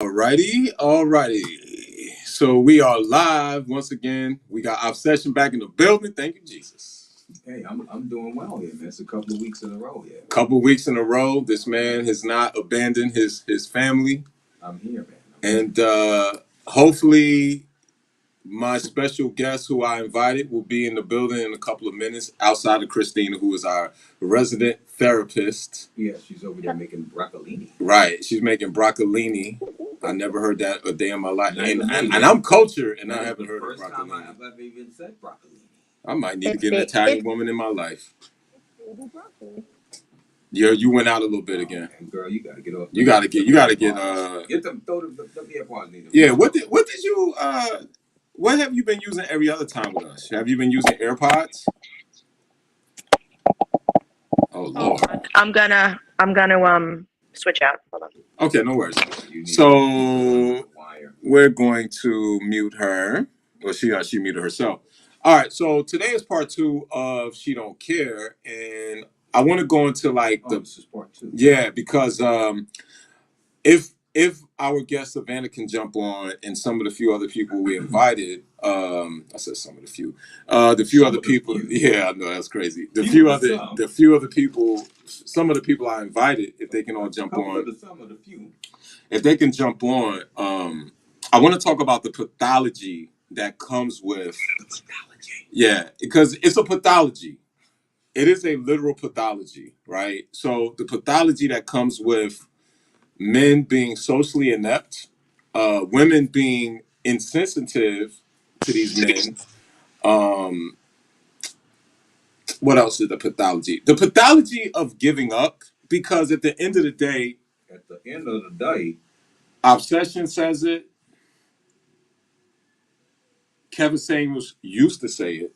Alrighty. So we are live once again. We got Obsession back in the building. Thank you, Jesus. Hey, I'm doing well here, man. It's a couple of weeks in a row here. Couple weeks in a row. This man has not abandoned his family. I'm here, man. And hopefully my special guest who I invited will be in the building in a couple of minutes outside of Christina, who is our resident therapist. Yeah, she's over there making broccolini. Right. She's making broccolini. I never heard that a day in my life. Not And, even and, me. and I'm cultured and That I is haven't the heard of first time broccolini. I've ever even said broccolini. I might need to It's get an ba- Italian it's woman in my life. baby broccoli. Yeah, you went out a little bit again. And girl, you gotta get off. You gotta get Get them throw the AirPods in. yeah, what did you what have you been using every other time with us? Have you been using AirPods? Oh Hold Lord. on. I'm gonna switch out. Hold on. Okay, no worries. You need to So run the wire. we're going to mute her. Well, she muted herself. All right, so today is part two of She Don't Care, and I want to go into like This is part two. yeah, because if our guest Savannah can jump on and some of the few other people we invited, I said some of the few, the few Some other of the people, few. yeah, I know that's crazy. Some. The few other people, some of the people I invited, if they can all jump Couple on, of some of the few. if they can jump on, I want to talk about the pathology that comes with, yeah, because it's a pathology. It is a literal pathology, right? So the pathology that comes with men being socially inept, women being insensitive to these men. Um, what else is the pathology? The pathology of giving up, because at the end of the day, At the end of the day, obsession says it. Kevin Samuels used to say it,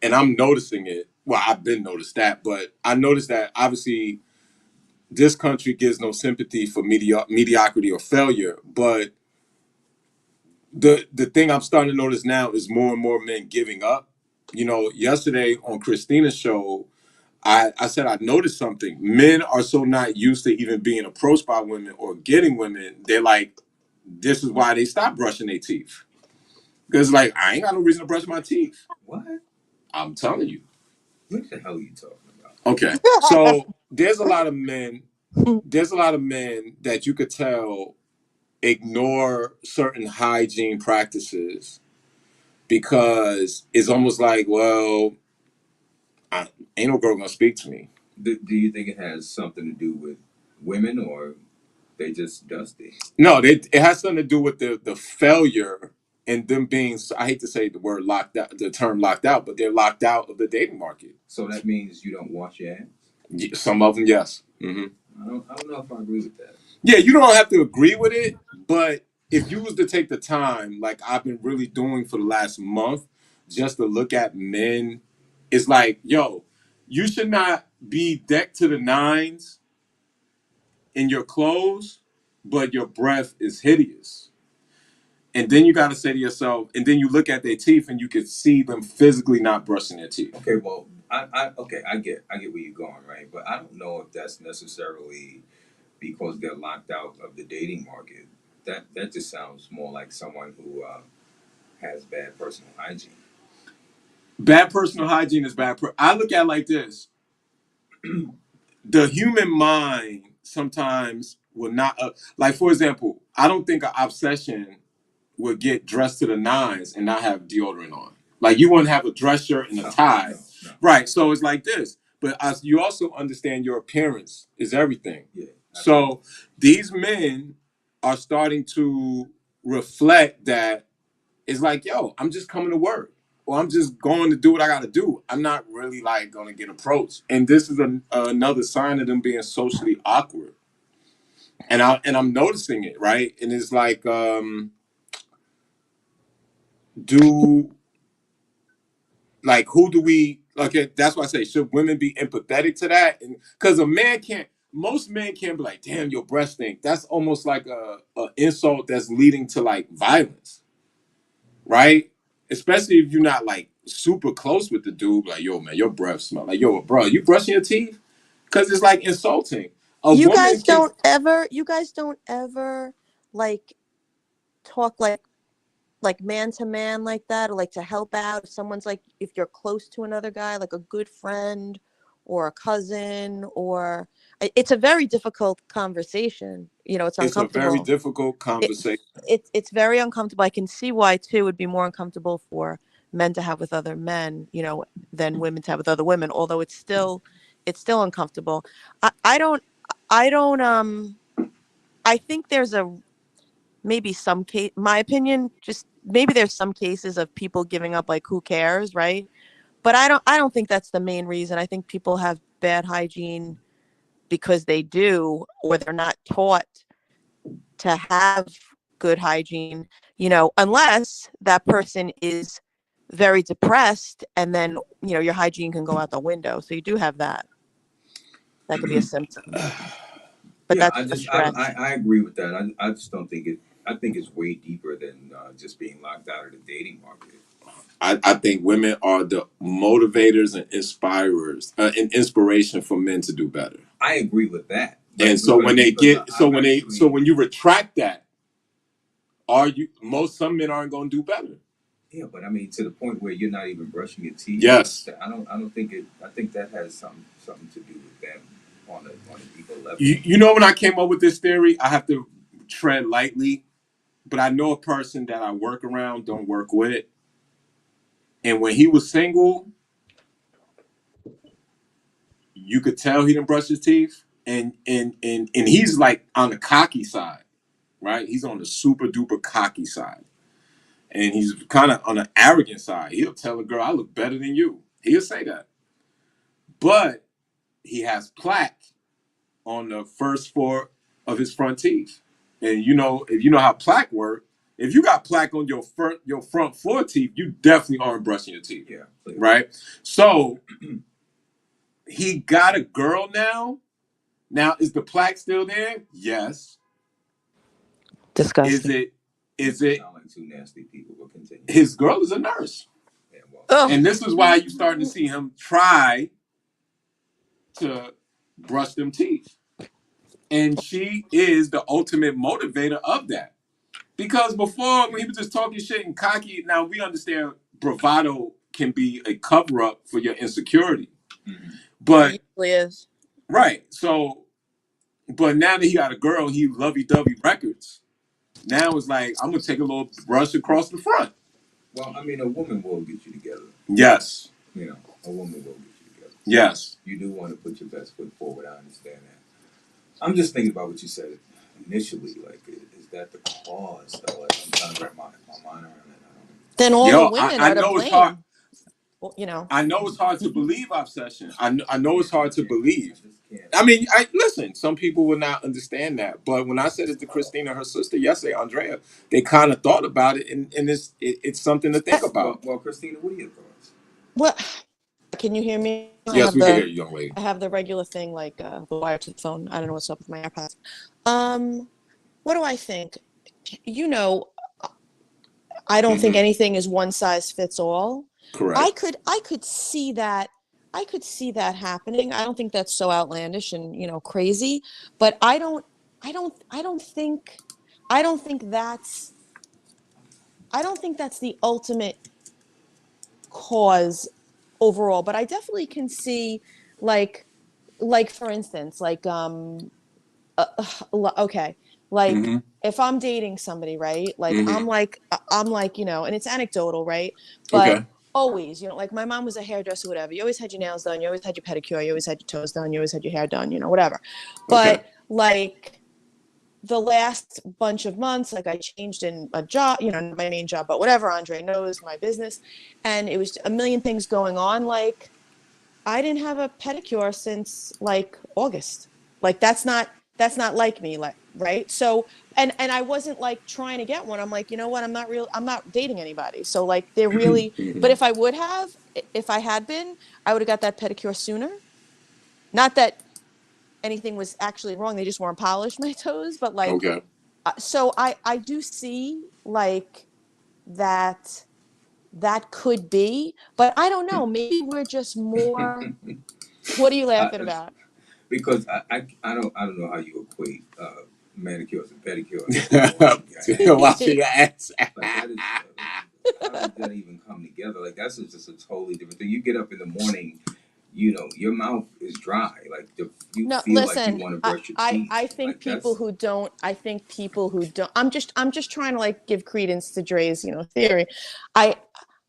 and I'm noticing it. Well, I've been noticed that, but I noticed that obviously this country gives no sympathy for mediocrity or failure, but the thing I'm starting to notice now is more and more men giving up. You know, yesterday on Christina's show, I said I noticed something. Men are so not used to even being approached by women or getting women. They're like, this is why they stop brushing their teeth. Because like I ain't got no reason to brush my teeth. what? I'm telling you. What the hell are you talking about? Okay. So there's a lot of men. There's a lot of men that you could tell ignore certain hygiene practices because it's almost like, well, ain't no girl gonna speak to me. Do you think it has something to do with women or they just dusty? No, it has something to do with the failure and them being. I hate to say the word locked out, the term locked out, but they're locked out of the dating market. So that means you don't wash your hands? Some of them, yes. Mm-hmm. I don't know if I agree with that. Yeah, you don't have to agree with it, but if you was to take the time, like I've been really doing for the last month, just to look at men, it's like, yo, you should not be decked to the nines in your clothes, but your breath is hideous. And then you got to say to yourself, and then you look at their teeth and you can see them physically not brushing their teeth. Okay, well, I get where you're going, right? But I don't know if that's necessarily because they're locked out of the dating market. That just sounds more like someone who has bad personal hygiene. Bad personal hygiene is bad. I look at it like this. The human mind sometimes will not, like, for example, I don't think an obsession would get dressed to the nines and not have deodorant on. Like, you wouldn't have a dress shirt and a tie. No. Right. So it's like this. But you also understand your appearance is everything. Yeah. So these men are starting to reflect that it's like, yo, I'm just coming to work. Or I'm just going to do what I got to do. I'm not really like going to get approached. And this is another sign of them being socially awkward. And I'm noticing it, right? And it's like, do like who do we? Okay, that's why I say should women be empathetic to that? And because a man can't, most men can't be like, damn, your breast stink. That's almost like a insult that's leading to like violence, right? Especially if you're not like super close with the dude, like, yo, man, your breath smell like, yo, bro, you brushing your teeth? Because it's like insulting. A woman can. You guys don't ever like talk like man to man like that, or like to help out if someone's like, if you're close to another guy, like a good friend or a cousin, or it's a very difficult conversation, it's It's a very uncomfortable. difficult it, conversation. it's very uncomfortable. I can see why too it would be more uncomfortable for men to have with other men, than women to have with other women, although it's still uncomfortable. I don't I think there's a maybe some case, my opinion, just maybe there's some cases of people giving up, like, who cares, right? But I don't think that's the main reason. I think people have bad hygiene because they do, or they're not taught to have good hygiene, unless that person is very depressed, and then, your hygiene can go out the window. So you do have that. That could be a symptom, but Yeah, that's a stretch. I agree with that. I just don't think it. I think it's way deeper than just being locked out of the dating market. I think women are the motivators and inspirers and inspiration for men to do better. I agree with that, And but so when they because get so I've when they so actually, when you retract that, are you most some men aren't going to do better. yeah, but I mean to the point where you're not even brushing your teeth. Yes. I don't think it. I think that has something to do with them on a deeper level. You know when I came up with this theory, I have to tread lightly, but I know a person that I work around, don't work with, and when he was single, you could tell he didn't brush his teeth, and he's like on the cocky side, right? He's on the super duper cocky side, and he's kind of on the arrogant side. He'll tell a girl, "I look better than you." He'll say that, but he has plaque on the first four of his front teeth, and if you know how plaque work, if you got plaque on your front four teeth, you definitely aren't brushing your teeth, Yeah, clearly. right? So he got a girl now. Now, is the plaque still there? Yes. Is Disgusting. it? Is it? Sound like two nasty people. But continue. His girl is a nurse, Yeah, well, Oh, and this is why you're starting to see him try to brush them teeth, and she is the ultimate motivator of that. Because before, when he was just talking shit and cocky, now we understand bravado can be a cover up for your insecurity. mm-hmm. But it usually is. right, so but now that he got a girl, he lovey dovey records. Now it's like I'm gonna take a little brush across the front. Well, I mean, a woman will get you together. Yes. You know, a woman will get you together. Yes. You do want to put your best foot forward. I understand that. I'm just thinking about what you said initially. Like, is that the cause? Though, like, I'm trying to wrap my mind around it. Then all the Yo, women I are to know it's hard. blame. Well. I know it's hard to believe, Obsession. I know it's hard to believe. I just can't. I mean, I listen. Some people would not understand that, but when I said it to Christina, her sister yesterday, Andrea, they kind of thought about it, and it's something to think about. Well, Christina, what are your thoughts? What? Can you hear me? Yes, we can hear you, young lady. I have the regular thing, like, the wire to the phone. I don't know what's up with my AirPods. What do I think? You know, I don't think anything is one size fits all. Correct. I could see that. I could see that happening. I don't think that's so outlandish and, crazy, but I don't think that's the ultimate cause overall, but I definitely can see, like for instance, like, okay, like, Mm-hmm. if I'm dating somebody, right, like, Mm-hmm. I'm like, and it's anecdotal, right, but Okay. always, like, my mom was a hairdresser, whatever. You always had your nails done, you always had your pedicure, you always had your toes done, you always had your hair done, whatever. Okay. But, like, the last bunch of months, like, I changed in a job, not my main job, but whatever, Andre knows my business, and it was a million things going on. Like, I didn't have a pedicure since, like, August. Like, that's not like me, like, right? So, and I wasn't, like, trying to get one. I'm like, you know what? I'm not dating anybody. So, like, they're really, but if I had been, I would have got that pedicure sooner. Not that anything was actually wrong. They just weren't polished, my toes, but, like, Okay. so I do see, like, that could be, but I don't know. Maybe we're just more. What are you I, laughing about? because I don't know how you equate manicures and pedicures and washing your ass. Washing your ass. Like that is how does that even come together? Like that's just a totally different thing. You get up in the morning, you know, your mouth is dry. Like you No, feel like you listen, want to brush your I teeth. think Like people that's who don't, I'm just trying to like give credence to Dre's, theory. I,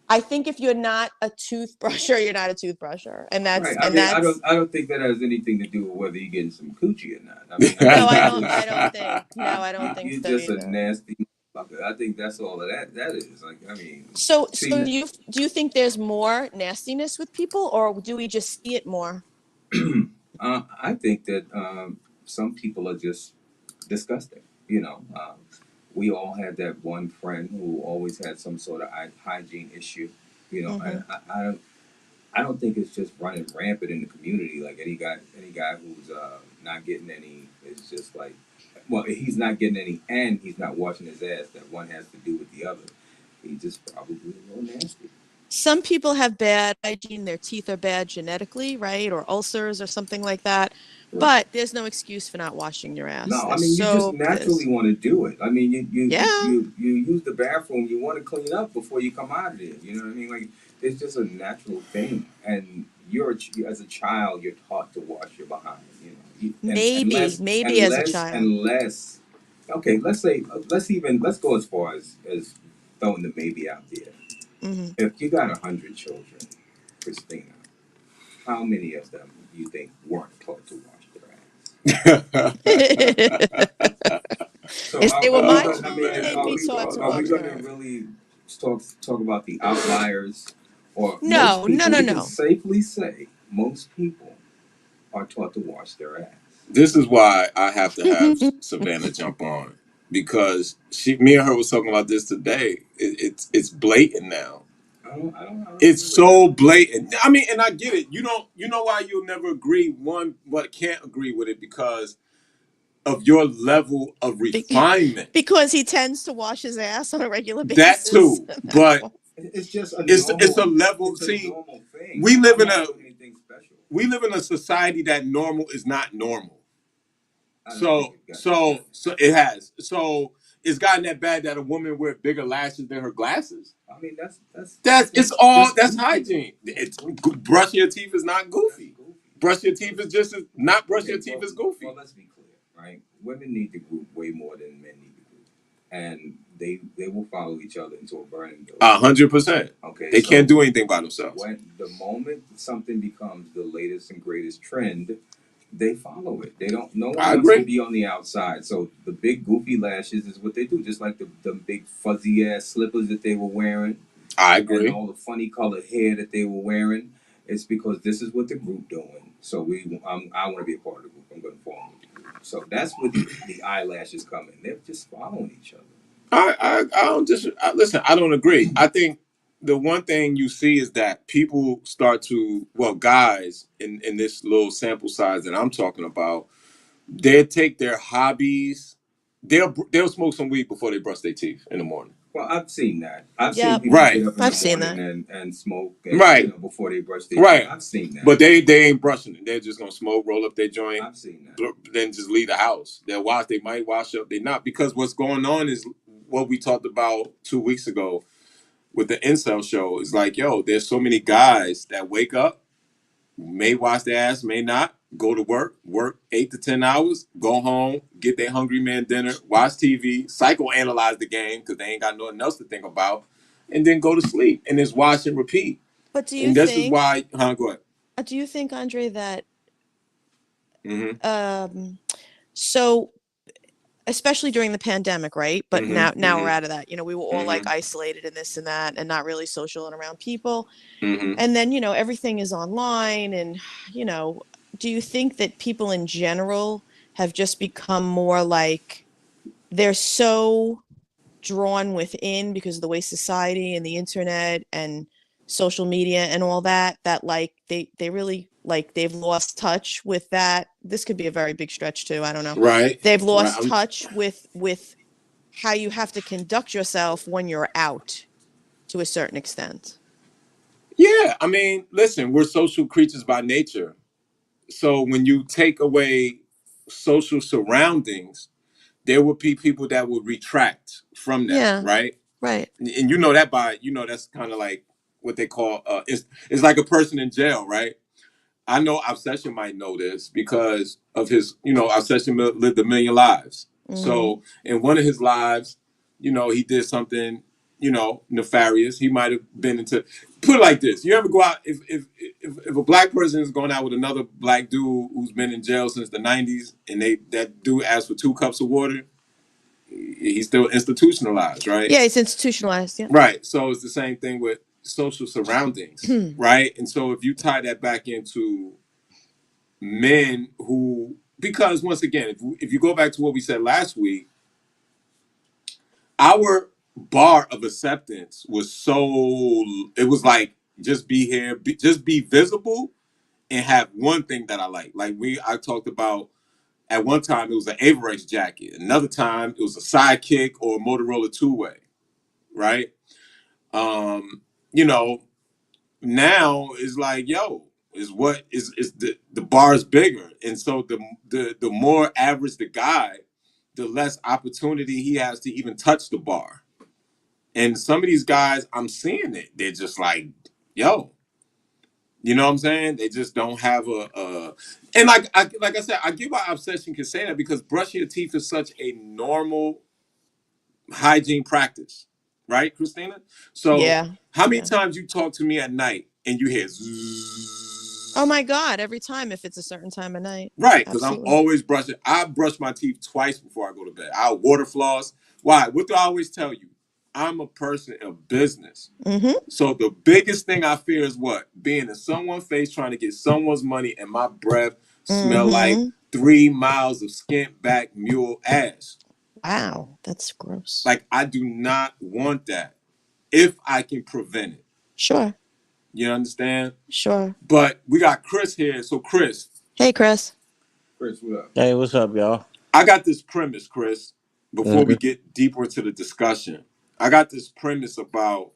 I think if you're not a toothbrusher, you're not a toothbrusher. right. I And mean, that's, I don't think that has anything to do with whether you're getting some coochie or not. I mean, I no, think you I just don't think, no, I don't think you're so just a either. nasty motherfucker. I think that's all of that is. Like, I mean, So see, do you think there's more nastiness with people, or do we just see it more? I think that some people are just disgusting. You know, we all had that one friend who always had some sort of hygiene issue. You know, Hmm. and I don't think it's just running rampant in the community. Like any guy who's not getting any is just like, well, he's not getting any, and he's not washing his ass. That one has to do with the other. He's just probably a little nasty. Some people have bad hygiene, their teeth are bad genetically, right? Or ulcers or something like that. Right. But there's no excuse for not washing your ass. No, I mean you just naturally There's, want to do it. I mean yeah, you use the bathroom, you want to clean up before you come out of there. You know what I mean? Like it's just a natural thing, and as a child you're taught to wash your behind. You know, and maybe as a child. unless okay, let's go as far as throwing the maybe out there. Hmm. If you got 100 children, Christina, how many of them you think weren't taught to wash their ass? So If they were are we my going? I Oh mean, children, man, they'd be that's taught to are we wash going their to ass. really talk about the outliers, or most No, no, people? no, We can no. safely say most people are taught to wash their ass. this is why I have to have Savannah jump on because me and her was talking about this today. It's blatant now. I don't It's agree with that. so blatant. I mean, and I get it. You know why you'll never agree. One, but can't agree with it because of your level of Be- refinement. because he tends to wash his ass on a regular That basis. too, That's but why. It's just a it's a normal. level. It's a See, normal thing. we live I'm in not a doing anything special. we live in a society that normal is not normal. I don't think it got that bad. So it has. So it's gotten that bad that a woman wear bigger lashes than her glasses. I mean, That's it's all just that's goofy. hygiene. That's It's goofy. brushing your teeth is not That's goofy. goofy. Brush your teeth is just as not brushing Okay, your teeth is goofy. well, let's be clear, right? Women need to group way more than men need to group, and they will follow each other into a burning building. 100%. Okay, They can't so do anything by themselves. when the moment something becomes the latest and greatest trend, they follow it. They don't. No one I wants to agree. be on the outside. So the big goofy lashes is what they do. Just like the big fuzzy ass slippers that they were wearing, I and agree. all the funny colored hair that they were wearing. It's because this is what the group doing. So I want to be a part of the group. I'm going to form with the group. So that's where the eyelashes come in. They're just following each other. I don't listen. I don't agree. I think the one thing you see is that people start to guys in this little sample size that I'm talking about, they take their hobbies. They'll smoke some weed before they brush their teeth in the morning. Well, I've seen that. I've seen Yep, people get Right. up in the I've seen morning that. and smoke, and Right. before they brush their teeth. Right. I've seen that. But they ain't brushing it. They're just gonna smoke, roll up their joint, I've seen that. then just leave the house. They'll wash. They might wash up. They not because what's going on is what we talked about 2 weeks ago with the incel show. Is like, yo, there's so many guys that wake up, may wash their ass, may not, go to work 8 to 10 hours, go home, get their hungry man dinner, watch TV, psychoanalyze the game because they ain't got nothing else to think about, and then go to sleep and just watch and repeat. But And this is why, go ahead. do you think, Andre, that Mm-hmm. um, so especially during the pandemic, right? But Mm-hmm. now we're Mm-hmm. out of that. We were all like Mm-hmm. isolated and this and that, and not really social and around people. Mm-hmm. And then everything is online, and you know, do you think that people in general have just become more like they're so drawn within because of the way society and the internet and social media and all that like they really like they've lost touch with that. This could be a very big stretch too, I don't know. Right. They've Right. lost touch with how you have to conduct yourself when you're out to a certain extent. Yeah. I mean, listen, we're social creatures by nature. So when you take away social surroundings, there would be people that would retract from that, Yeah. right? Right. And you know that that's kind of like what they call it's like a person in jail, right? I know Obsession might know this because of his, Obsession lived a million lives. Mm-hmm. So in one of his lives, he did something, nefarious. He might have been into, put it like this. You ever go out, if a black person is going out with another black dude who's been in jail since the 90s and that dude asks for 2 cups of water, he's still institutionalized, right? Yeah, it's institutionalized. Yeah. Right. So it's the same thing with social surroundings, right? And so if you tie that back into men who, because once again, if you go back to what we said last week, our bar of acceptance was it was like, just be here, just be visible and have one thing that I like I talked about. At one time it was an Averex jacket, another time it was a Sidekick or a Motorola two-way, right? um you know Now is like, yo, is what is the bar is bigger, and so the more average the guy, the less opportunity he has to even touch the bar. And some of these guys, I'm seeing it, they're just like, yo, you know what I'm saying? They just don't have and like I said, I get why Obsession can say that, because brushing your teeth is such a normal hygiene practice, right, Christina? So Yeah. how many Yeah. times you talk to me at night and you hear zzz? Oh my God! Every time, if it's a certain time of night. Right, because I'm Absolutely. always brushing. I brush my teeth twice before I go to bed. I water floss. Why? What do I always tell you? I'm a person of business. Mm-hmm. So the biggest thing I fear is what? Being in someone's face trying to get someone's money and my breath smell like Mm-hmm. 3 miles of skint back mule ass. Wow, that's gross. Like, I do not want that if I can prevent it. Sure. You understand? Sure. But we got Chris here. So Chris, Hey, Chris. Chris, what up? Hey, what's up, y'all? I got this premise, Chris, before we Mm-hmm. get deeper into the discussion. I got this premise about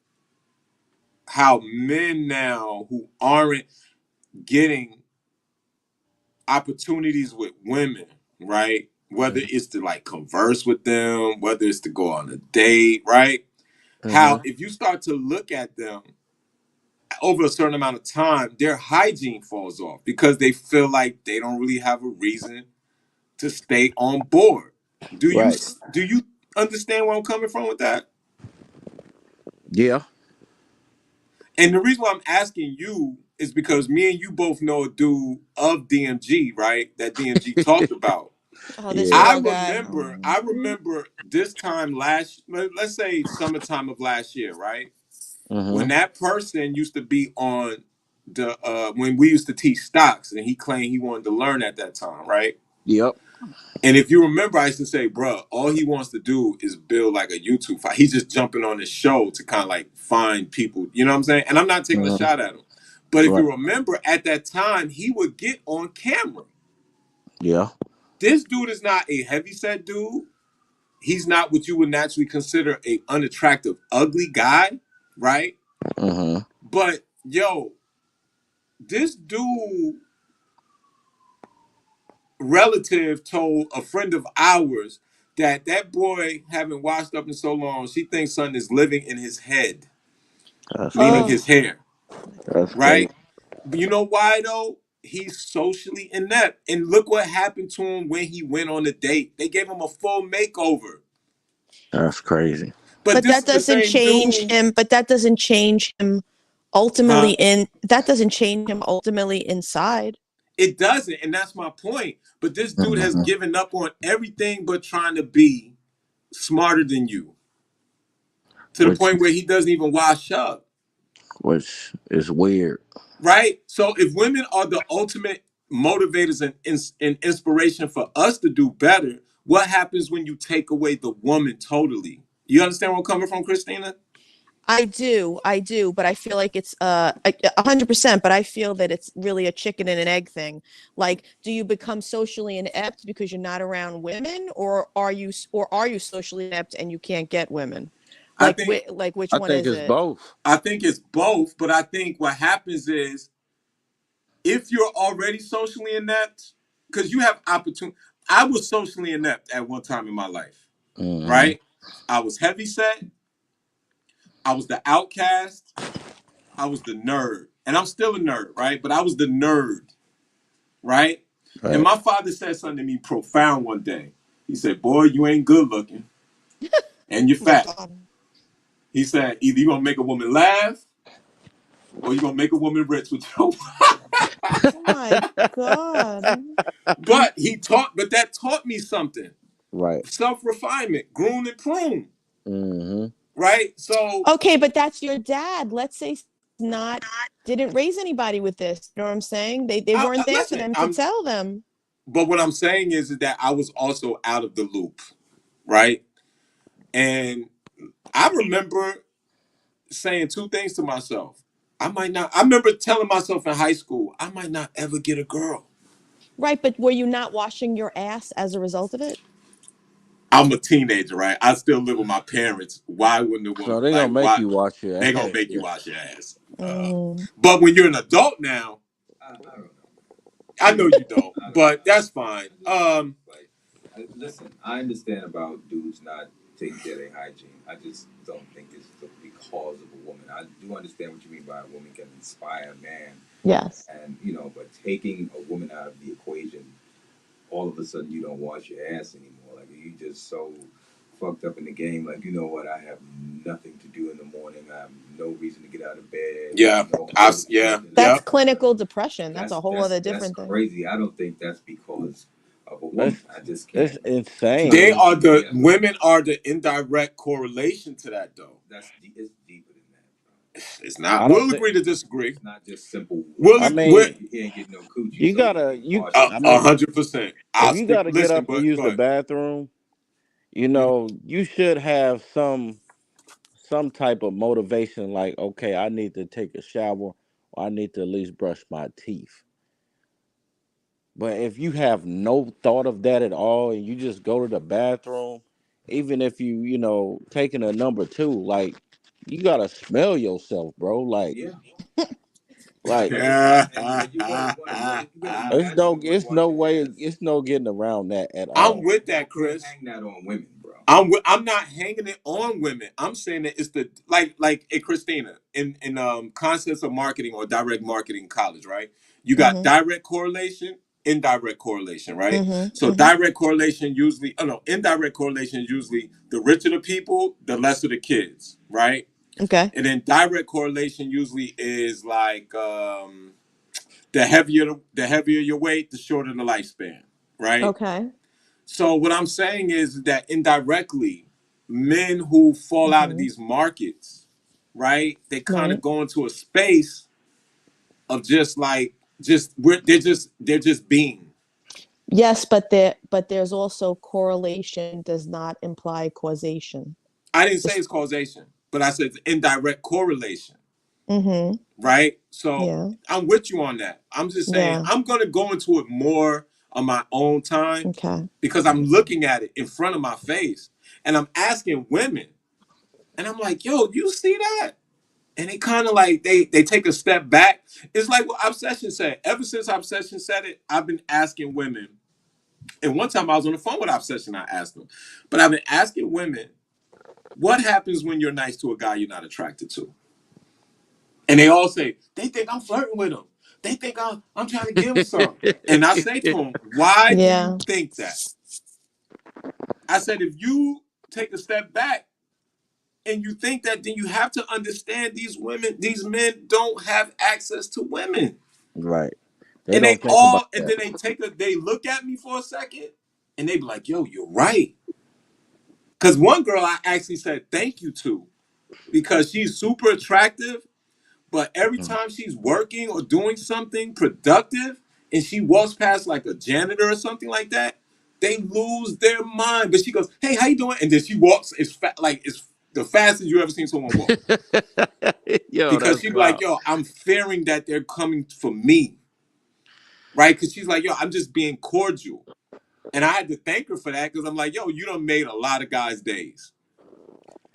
how men now who aren't getting opportunities with women, right? Whether it's to like converse with them, whether it's to go on a date, right? How Mm-hmm. if you start to look at them over a certain amount of time, their hygiene falls off because they feel like they don't really have a reason to stay on board. Do you Right. do you understand where I'm coming from with that? Yeah. And the reason why I'm asking you is because me and you both know a dude of DMG, right? That DMG talked about. Oh, this Yeah. I poor guy. remember, I remember this time let's say summertime of last year, right? When Mm-hmm. that person used to be on the when we used to teach stocks, and he claimed he wanted to learn at that time, right? Yep. And if you remember, I used to say, bro, all he wants to do is build like a YouTube fight. He's just jumping on this show to kind of like find people, you know what I'm saying? And I'm not taking a Mm-hmm. shot at him. But if Right. you remember, at that time, he would get on camera. Yeah. This dude is not a heavyset dude. He's not what you would naturally consider a unattractive, ugly guy, right? Mm-hmm. But yo, this dude relative told a friend of ours that boy haven't washed up in so long, she thinks something is living in his head, That's meaning crazy. his Oh, hair, That's crazy. right? But you know why though? He's socially inept. And look what happened to him when he went on the date. They gave him a full makeover. That's crazy. But but this that is the doesn't same change dude, him. But that doesn't change him ultimately huh? in that doesn't change him ultimately inside. It doesn't, and that's my point. But this dude has Mm-hmm. given up on everything but trying to be smarter than you, to the Which point where he doesn't even wash up. which is weird. Right? So if women are the ultimate motivators and inspiration for us to do better, what happens when you take away the woman totally? You understand where I'm coming from, Christina? I do, but I feel like it's 100%. But I feel that it's really a chicken and an egg thing. Like, do you become socially inept because you're not around women, or are you socially inept and you can't get women? I think Like which I one think is it's it? both. I think it's both, but I think what happens is if you're already socially inept, because you have opportunity. I was socially inept at one time in my life, Mm-hmm. right? I was heavy set. I was the outcast. I was the nerd. And I'm still a nerd, right? But I was the nerd, right? And Right. my father said something to me profound one day. He said, "Boy, you ain't good looking and you're Your fat." daughter. He said, "Either you're going to make a woman laugh or you're going to make a woman rich with your." Oh my God. But that taught me something. Right. Self-refinement, groom and prune, Mm-hmm. right? So Okay, but that's your dad. Let's say not didn't raise anybody with this. You know what I'm saying? They weren't there for listen, them to tell them. but what I'm saying is that I was also out of the loop, right? And I remember saying two things to myself. I remember telling myself in high school, I might not ever get a girl. Right, but were you not washing your ass as a result of it? I'm a teenager, right? I still live with my parents. Why wouldn't a So woman, they gonna like, make why? you wash your They gonna ass. make you Yeah. wash your ass. Mm. But when you're an adult now, I don't know. I know you don't, I don't. but that's fine. I just like. Listen, I understand about dudes not taking care of their hygiene. I just don't think it's because of a woman. I do understand what you mean by a woman can inspire a man, Yes. and but taking a woman out of the equation, all of a sudden you don't wash your ass anymore. Like you just so fucked up in the game. Like what? I have nothing to do in the morning. I have no reason to get out of bed. Yeah, No motivation. That's yep. clinical depression. That's That's a whole that's other that's different thing. crazy. I don't think that's because of a That's woman. I just that's can't They insane. are function. the Yeah, women are the indirect correlation to that, though. it's deeper than that, bro. It's not. I don't We'll think. agree to disagree. It's not just simple We'll, I we'll mean, you ain't getting no coochie, you so you gotta ain't you. washing I a your mean, ass. 100%. if I'll you stick. gotta get Listen, up and but use go the ahead. bathroom, Mhm. you should have some type of motivation. Like, okay, I need to take a shower, or I need to at least brush my teeth. But if you have no thought of that at all and you just go to the bathroom, even if taking a number two, like you gotta smell yourself, bro. Yeah, Like and you're gonna want to know. You naturally want to it's wash no your way, ass. it's no getting around that at I'm all. with Y'all that, can't Chris. hang that on women, bro. I'm not hanging it on women. I'm saying that it's the like in Christina in concepts of marketing or direct marketing college, right? You got Mm-hmm. direct correlation, indirect correlation, right? Mm-hmm. So Mm-hmm. direct correlation usually, oh no, indirect correlation is usually the richer the people, the lesser the kids, right? Okay. And then direct correlation usually is like the heavier your weight, the shorter the lifespan, right? Okay. So what I'm saying is that indirectly, men who fall out of Mm-hmm. these markets, right? They kind of Right. go into a space of they're just being. Yes, but there's also correlation does not imply causation. I didn't say Just it's causation, but I said it's indirect correlation, mm-hmm. right? So Yeah. I'm with you on that. I'm just saying Yeah. I'm gonna go into it more on my own time Okay. because I'm looking at it in front of my face and I'm asking women, and I'm like, yo, you see that? And they kind of like they take a step back. It's like what Obsession said. Ever since Obsession said it, I've been asking women. And one time I was on the phone with Obsession, I asked them. But I've been asking women, what happens when you're nice to a guy you're not attracted to? And they all say, they think I'm flirting with him. They think I'm trying to give him some. And I say to them, why do you Yeah. think that? I said, if you take a step back and you think that, then you have to understand these men don't have access to women. Right. They And don't think about and that. then they look at me for a second and they be like, yo, you're right. Because one girl I actually said thank you to because she's super attractive, but every Mm. time she's working or doing something productive and she walks past like a janitor or something like that, they lose their mind. But she goes, hey, how you doing? And then she walks like it's the fastest you ever seen someone walk. Yo, Because that's she'd be like, wild. yo, I'm fearing that they're coming for me. Right? Because she's like, yo, I'm just being cordial. And I had to thank her for that because I'm like, yo, you done made a lot of guys' days.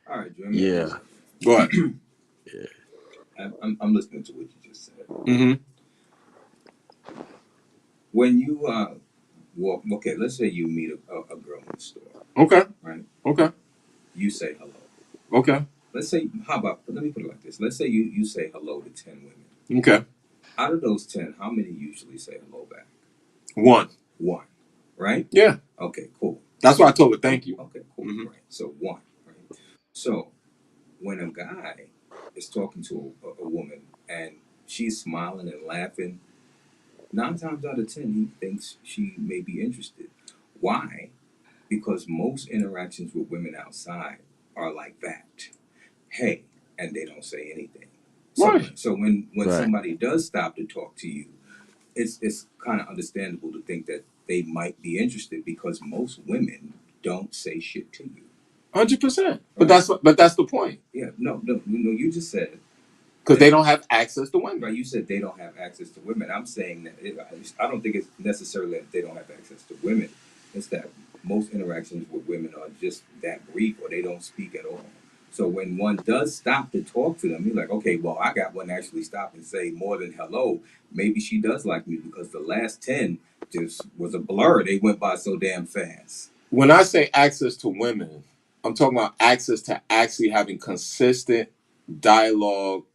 All right, Drew. Let me ask you Yeah. something. But Yeah. I'm listening to what you just said. mm-hmm. When you walk, okay, let's say you meet a girl in the store, Okay. right? Okay. You say hello. Okay. Let's say, how about, let me put it like this. Let's say you say hello to 10 women. Okay. Out of those 10, how many usually say hello back? One. One, right? Yeah. Okay, cool. That's why I told her thank you. Okay, cool. Mm-hmm. Right. So one, right? So when a guy is talking to a woman and she's smiling and laughing, 9 times out of 10, he thinks she may be interested. Why? Because most interactions with women outside are like that. Hey, and they don't say anything. So Right. when Right. somebody does stop to talk to you, it's kind of understandable to think that they might be interested because most women don't say shit to you. 100%. But Right? that's the point. Yeah, no. You just said Because that, they don't have access to women. right? You said they don't have access to women. I'm saying that I don't think it's necessarily that they don't have access to women. It's that most interactions with women are just that brief, or they don't speak at all. So when one does stop to talk to them, you're like, okay, well, I got one actually stop and say more than hello. Maybe she does like me because the last 10 just was a blur. They went by so damn fast. When I say access to women, I'm talking about access to actually having consistent dialogue,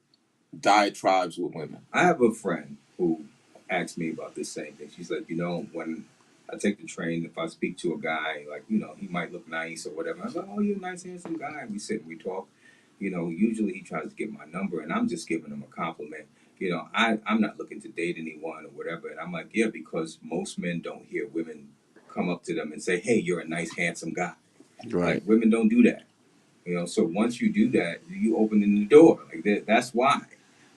diatribes with women. I have a friend who asked me about this same thing. She's like, when I take the train, if I speak to a guy, like, he might look nice or whatever. I was like, oh, you're a nice, handsome guy. And we sit and we talk. Usually he tries to get my number, and I'm just giving him a compliment. I'm not looking to date anyone or whatever. And I'm like, yeah, because most men don't hear women come up to them and say, hey, you're a nice, handsome guy. Right. Like, women don't do that. So once you do that, you open the door. Like that's why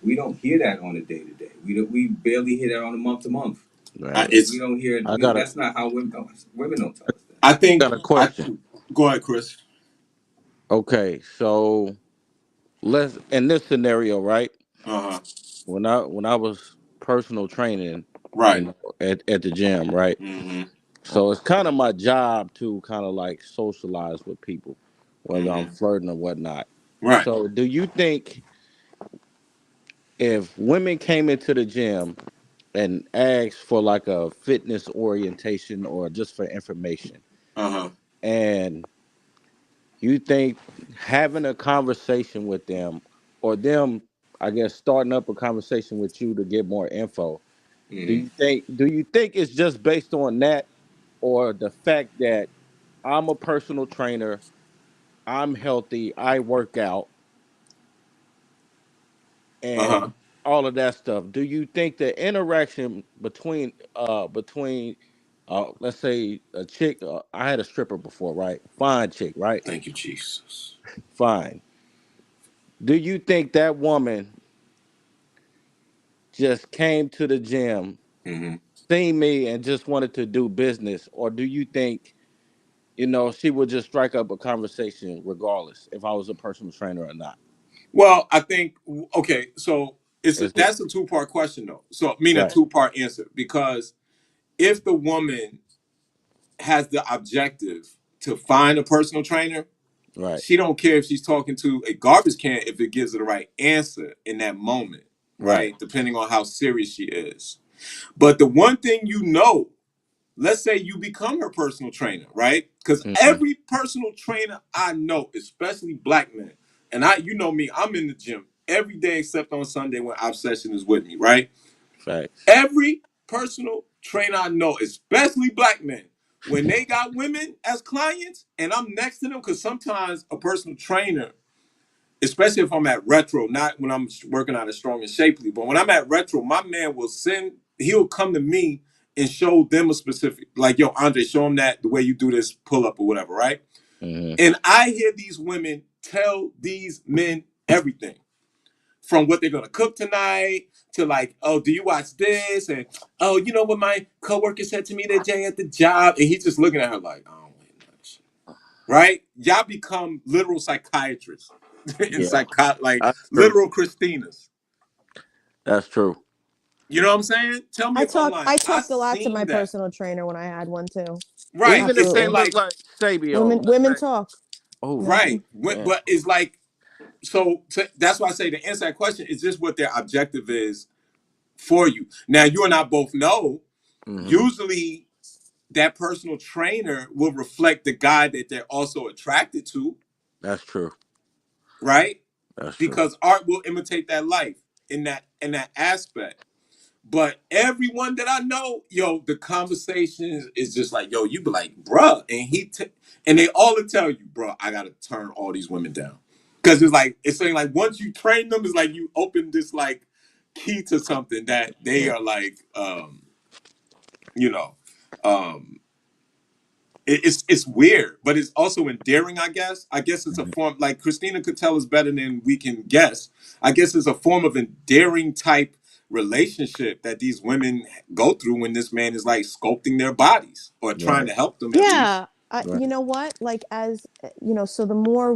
we don't hear that on a day to day. We barely hear that on a month to month. Right. We It's don't hear. I got a That's not how women don't tell us that. I think got a question. go ahead, Chris. Okay, so let's in this scenario, right? Uh-huh. When I was personal training, Right. at the gym, right? Mm-hmm. So it's kind of my job to kind of like socialize with people, whether I'm Mm-hmm. flirting or whatnot. Right. So do you think if women came into the gym and asked for like a fitness orientation or just for information, Uh-huh. and you think having a conversation with them or them, I guess, starting up a conversation with you to get more info, Mm-hmm. do you think it's just based on that or the fact that I'm a personal trainer, I'm healthy, I work out Uh-huh. and all of that stuff? Do you think the interaction between let's say a chick, I had a stripper before, right? Fine chick, right? Thank you, Jesus. Fine. Do you think that woman just came to the gym, Mm-hmm. seen me, and just wanted to do business, or do you think she would just strike up a conversation regardless if I was a personal trainer or not? Well, I think okay, so Is it that's a two-part question though. So I mean a right? two-part answer because if the woman has the objective to find a personal trainer, Right, she don't care if she's talking to a garbage can if it gives her the right answer in that moment, right. right? Depending on how serious she is. But the one thing let's say you become her personal trainer, right? Because Hmm. every personal trainer I know, especially black men, and you know me, I'm in the gym every day except on Sunday when Obsession is with me, right? Facts. Every personal trainer I know, especially black men, when they got women as clients and I'm next to them, because sometimes a personal trainer, especially if I'm at retro, not when I'm working out as strong and shapely, but when I'm at retro, my man he'll come to me and show them a specific, like, yo, Andre, show them that the way you do this pull up or whatever, right? Hmm. And I hear these women tell these men everything from what they're gonna cook tonight to like, oh, do you watch this? And oh, you know what my coworker said to me today at the job? And he's just looking at her like, oh, wait much. Right? Y'all become literal psychiatrists and Yeah, like that's true. literal Christinas. That's true. You know what I'm saying? Tell me I if I'm talk lying. I I talked a lot to my seen that. personal trainer when I had one too. Right. Even if It's they saying Absolutely. look like, like Sabio, let's Women say, talk. oh Yep. right. man, But it's like, that's why I say the answer to that question is just what their objective is for you. Now, you and I both know. Hmm. Usually that personal trainer will reflect the guy that they're also attracted to, That's true. right? That's true. Because art will imitate that life in that aspect. But everyone that I know, yo, the conversation is just like, yo, you be like, bruh, and they all will tell you, bruh, I gotta turn all these women down, because it's saying like once you train them, it's like you open this like key to something that they Yeah. are like, you know, um, it's weird, but it's also endearing. I guess it's a Mhm. form, like Christina could tell us better than we can guess. I guess it's a form of endearing type relationship that these women go through when this man is like sculpting their bodies or trying Right. to help them at least. Yeah, Right. you know what? Like so the more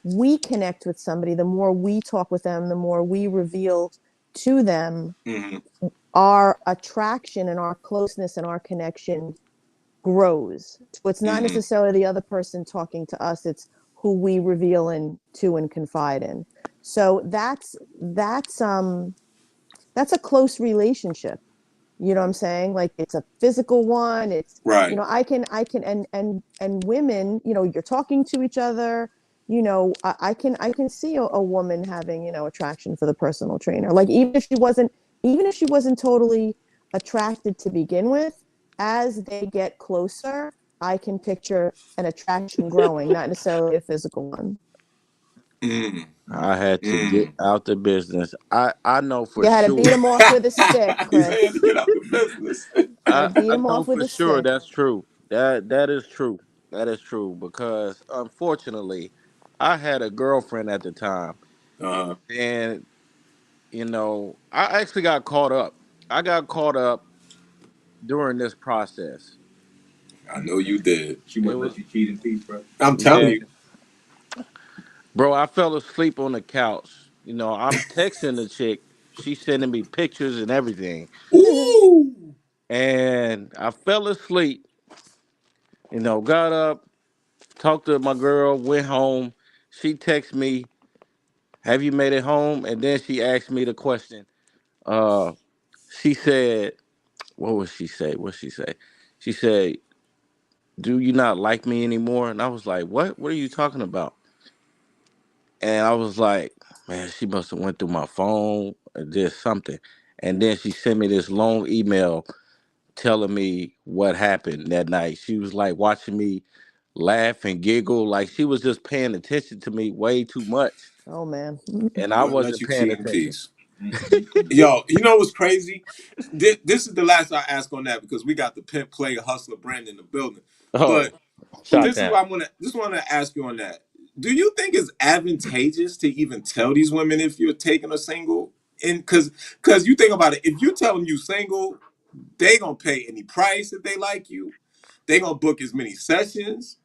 we connect with somebody, the more we talk with them, the more we reveal to them Hmm. our attraction and our closeness and our connection grows. So it's not Hmm. necessarily the other person talking to us, it's who we reveal to and confide in. So that's a close relationship. You know what I'm saying? Like it's a physical one. It's, Right. I can, and women, you're talking to each other. I can see a woman having, attraction for the personal trainer. Like even if she wasn't totally attracted to begin with, as they get closer, I can picture an attraction growing, not necessarily a physical one. Mm. I had to get Mm. out the business. I know for You had to beat sure. him off with a stick, He said he had Chris. to get out the business. Had to beat I him know off with for a sure stick. that's true. That is true. That is true because unfortunately, I had a girlfriend at the time, Uh-huh. and I actually got caught up. I got caught up during this process. I know you did. She It wouldn't was let you cheat in peace, bro. I'm telling man, you. bro. I fell asleep on the couch. I'm texting the chick. She's sending me pictures and everything, Ooh. and I fell asleep. Got up, talked to my girl, went home. She texted me, "Have you made it home?" And then she asked me the question. Uh, she said, "What would she say? What she say?" She said, "Do you not like me anymore?" And I was like, "What? What are you talking about?" And I was like, "Man, she must have went through my phone or did something." And then she sent me this long email telling me what happened that night. She was like watching me laugh and giggle, like she was just paying attention to me way too much, Oh man. and I Wouldn't let wasn't you paying cheat in attention. peace. Mm-mm-mm. Yo, you know what's crazy? This is the last I ask on that because we got the pimp player hustler brand in the building. Oh, But shot this is down. what I want to just want to ask you on that. Do you think it's advantageous to even tell these women if you're taking a single? And because you think about it, if you tell them you single, they gonna pay any price if they like you. They gonna book as many sessions.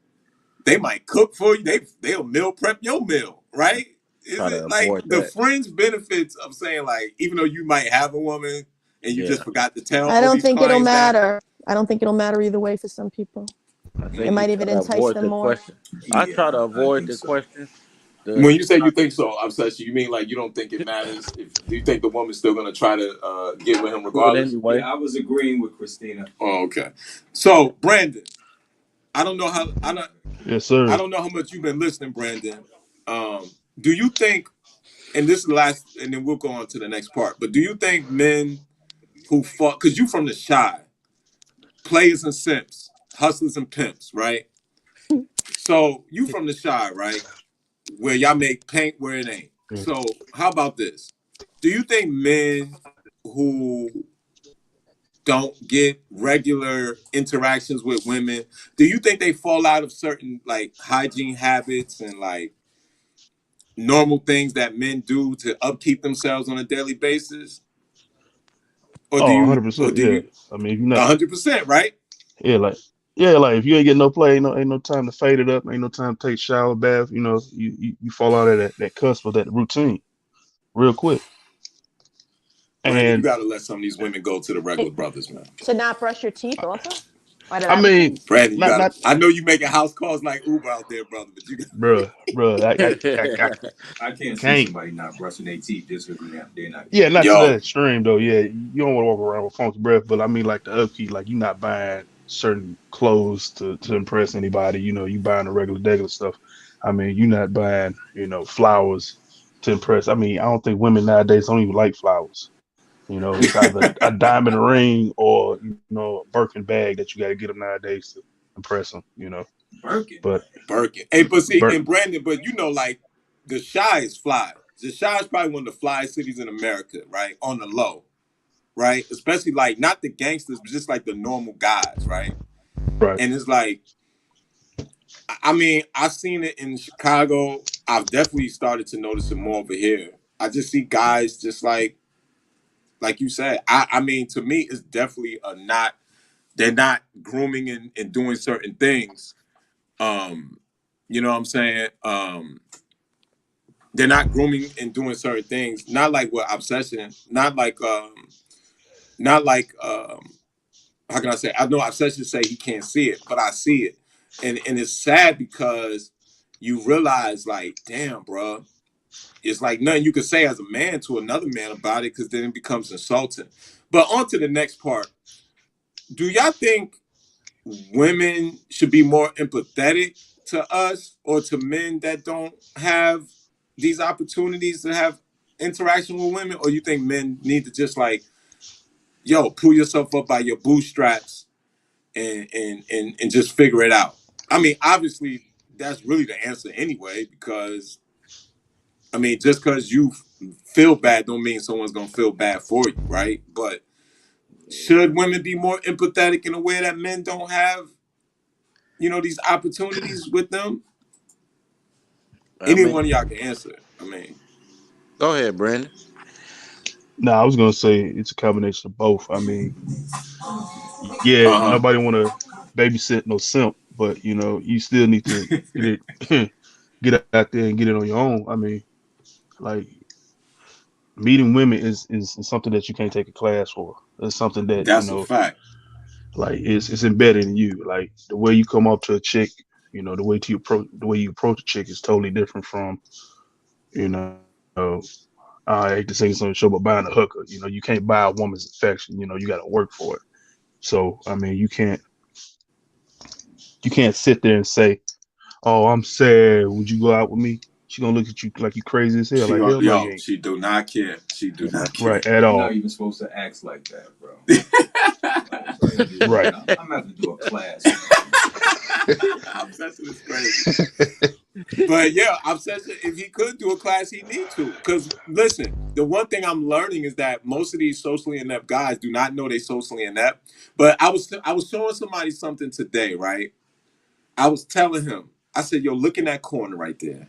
They might cook for you. They'll meal prep your meal, right? Is Try to it like avoid the that. fringe benefits of saying like even though you might have a woman and you just Yeah, forgot to tell I all don't these think it'll clients that? matter. I don't think it'll matter either way for some people. I It think you Mm-mm. might try even to entice avoid them the more. question. I Yeah, try to I avoid think the so. question. When you To say try you think so, I'm such you mean like you don't think it matters if do you think the woman's still gonna try to get with him do it regardless? anyway. Yeah, I was agreeing with Christina. Oh, okay. So Brandon, I don't know how Yes, I sir. don't know how much you've been listening, Brandon. Do you think, and this is the last, and then we'll go on to the next part. But do you think men who fought, because you from the shy, players and simps, hustlers and pimps, right? So you from the shy, right? Where y'all make paint where it ain't. Mm. So how about this? Do you think men who don't get regular interactions with women, do you think they fall out of certain like hygiene habits and like normal things that men do to upkeep themselves on a daily basis? Or do Oh, you, or 100%. do Yeah. you, I mean, if you're not, 100%, right? yeah, like if you ain't getting no play, ain't no time to fade it up, ain't no time to take shower, bath. You fall out of that cusp of that routine real quick. Brandon, you And got to let some of these women go to the regular Hey, brothers, man. to not brush your teeth also? Why did I I have a mean, kid? Brandon, you got. not, I know you making house calls like Uber out there, brother, but you got. bruh. I I can't see can't. somebody not brushing their teeth just because they're not Yeah, getting not to that Yo, extreme though. Yeah, you don't want to walk around with funky breath, but I mean like the upkeep, like you're not buying certain clothes to impress anybody. You know, you buying the regular stuff. I mean, you're not buying, flowers to impress. I mean, I don't think women nowadays don't even like flowers. You know, it's either a diamond ring or a Birkin bag that you got to get them nowadays to impress them. Birkin But bag. Birkin. Hey, but see, Bert, and Brandon, but like the Shy is fly. The Shy is probably one of the fly cities in America, right? On the low, right? Especially like not the gangsters, but just like the normal guys, right? right, And it's like, I mean, I've seen it in Chicago. I've definitely started to notice it more over here. I just see guys just like you said. I mean, to me, it's definitely a not. They're not grooming and doing certain things. Um, you know what I'm saying? They're not grooming and doing certain things. Not like what obsession. Not like how can I say? I know obsession say he can't see it, but I see it, and it's sad because you realize like, damn, bro, it's like nothing you could say as a man to another man about it because then it becomes insulting. But on to the next part. Do y'all think women should be more empathetic to us or to men that don't have these opportunities to have interaction with women, or you think men need to just like, yo, pull yourself up by your bootstraps and just figure it out? I mean, obviously that's really the answer anyway, because I mean, just because you feel bad don't mean someone's gonna feel bad for you, right? But should women be more empathetic in a way that men don't have, these opportunities with them? I Any mean, one of y'all can answer it. I mean, go ahead, Brandon. no, I was gonna say it's a combination of both. I mean, yeah, uh nobody want to babysit no simp, but you still need to get it, get out there and get it on your own. I mean, like meeting women is something that you can't take a class for. It's something that that's a fact. like it's embedded in you. Like the way you come up to a chick, the way you approach a chick is totally different from you know. I hate to say this on the show, but buying a hooker. You can't buy a woman's affection. You got to work for it. So I mean, you can't sit there and say, "Oh, I'm sad. Would you go out with me?" She gonna look at you like you crazy as hell. She Like gonna, hell no, you yo, ain't. she do not care. She do not care. Right at You're not all. even supposed to act like that, bro. Like, dude, Right. I'm gonna have to do a class on you. Obsession is crazy. But yeah, obsession. If he could do a class, he need to. Because listen, the one thing I'm learning is that most of these socially inept guys do not know they socially inept. But I was showing somebody something today, right? I was telling him, I said, yo, look in that corner right there.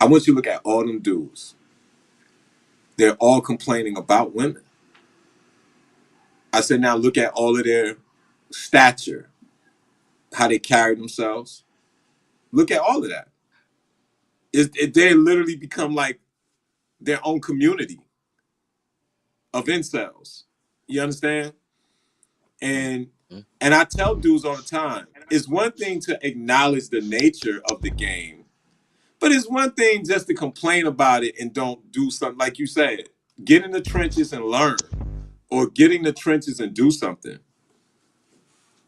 I want you to look at all them dudes. They're all complaining about women. I said, now look at all of their stature, how they carry themselves. Look at all of that. They literally become like their own community of incels. You understand? And Mhm. and I tell dudes all the time, it's one thing to acknowledge the nature of the game, but it's one thing just to complain about it and don't do something like you said. Get in the trenches and learn, or get in the trenches and do something.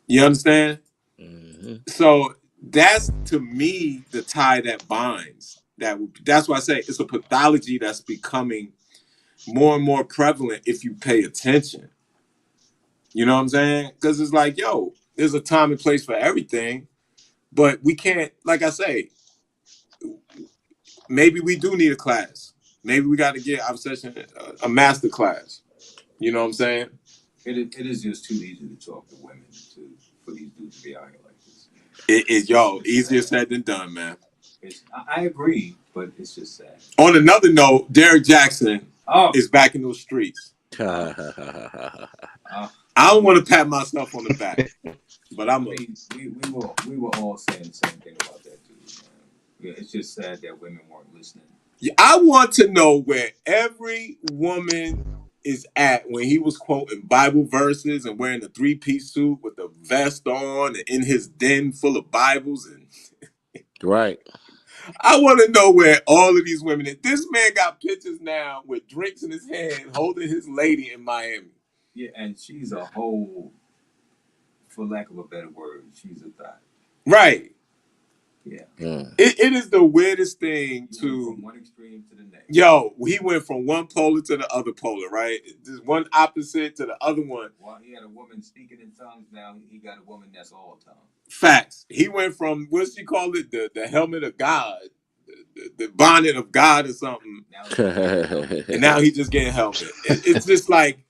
You understand? Mhm. So that's to me the tie that binds. That's why I say it's a pathology that's becoming more and more prevalent if you pay attention. You know what I'm saying? Because it's like, yo, there's a time and place for everything, but we can't. Like I say, maybe we do need a class. Maybe we got to get our session a master class. You know what I'm saying? It is just too easy to talk to women for these dudes to be out here like this. Yo, It's easier sad. said than done, man. I agree, but it's just sad. On another note, Derek Jackson Oh, is back in those streets. uh, I don't we, want to pat myself on the back, but I I'm a. mean, we were all saying the same thing about that dude, man. Yeah, it's just sad that women weren't listening. I want to know where every woman is at when he was quoting Bible verses and wearing a three-piece suit with a vest on and in his den full of Bibles. And Right. I want to know where all of these women. This man got pictures now with drinks in his hand, holding his lady in Miami. Yeah, and she's a whole, for lack of a better word, she's a thot. Right. Yeah. It is the weirdest thing He to went from one extreme to the next. Yo, he went from one polar to the other polar, right? Just one opposite to the other one. While he had a woman speaking in tongues, now he got a woman that's all tongues. Facts. He went from what's she called it? The helmet of God, the bonnet of God or something. And now he's just getting helmet. It's just like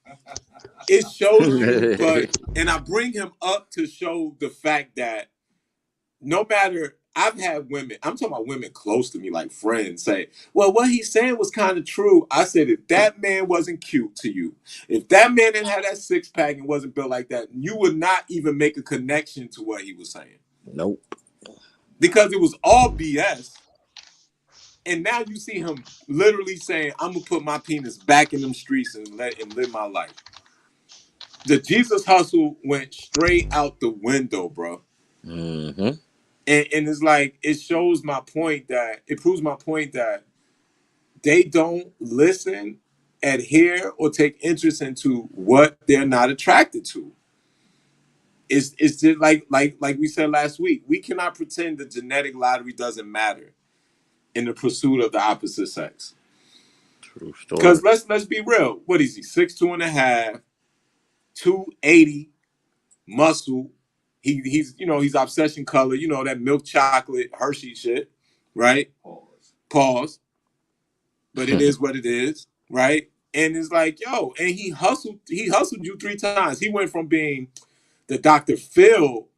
it shows you, and I bring him up to show the fact that no matter, I've had women, I'm talking about women close to me, like friends, say, well, what he's saying was kind of true. I said, if that man wasn't cute to you, if that man didn't have that six pack and wasn't built like that, you would not even make a connection to what he was saying. Nope. Because it was all BS. And now you see him literally saying, I'm going to put my penis back in them streets and live my life. The Jesus hustle went straight out the window, bro. Mm-hmm. And it's like, it shows my point that, it proves my point that they don't listen, adhere, or take interest into what they're not attracted to. It's just like we said last week, we cannot pretend the genetic lottery doesn't matter in the pursuit of the opposite sex. True story. Because let's be real. What is he? 6'2.5", 280, muscle. He's he's obsession color. You know that milk chocolate Hershey shit, right? Pause. But it is what it is, right? And it's like, yo, and he hustled you 3 times. He went from being the Dr. Phil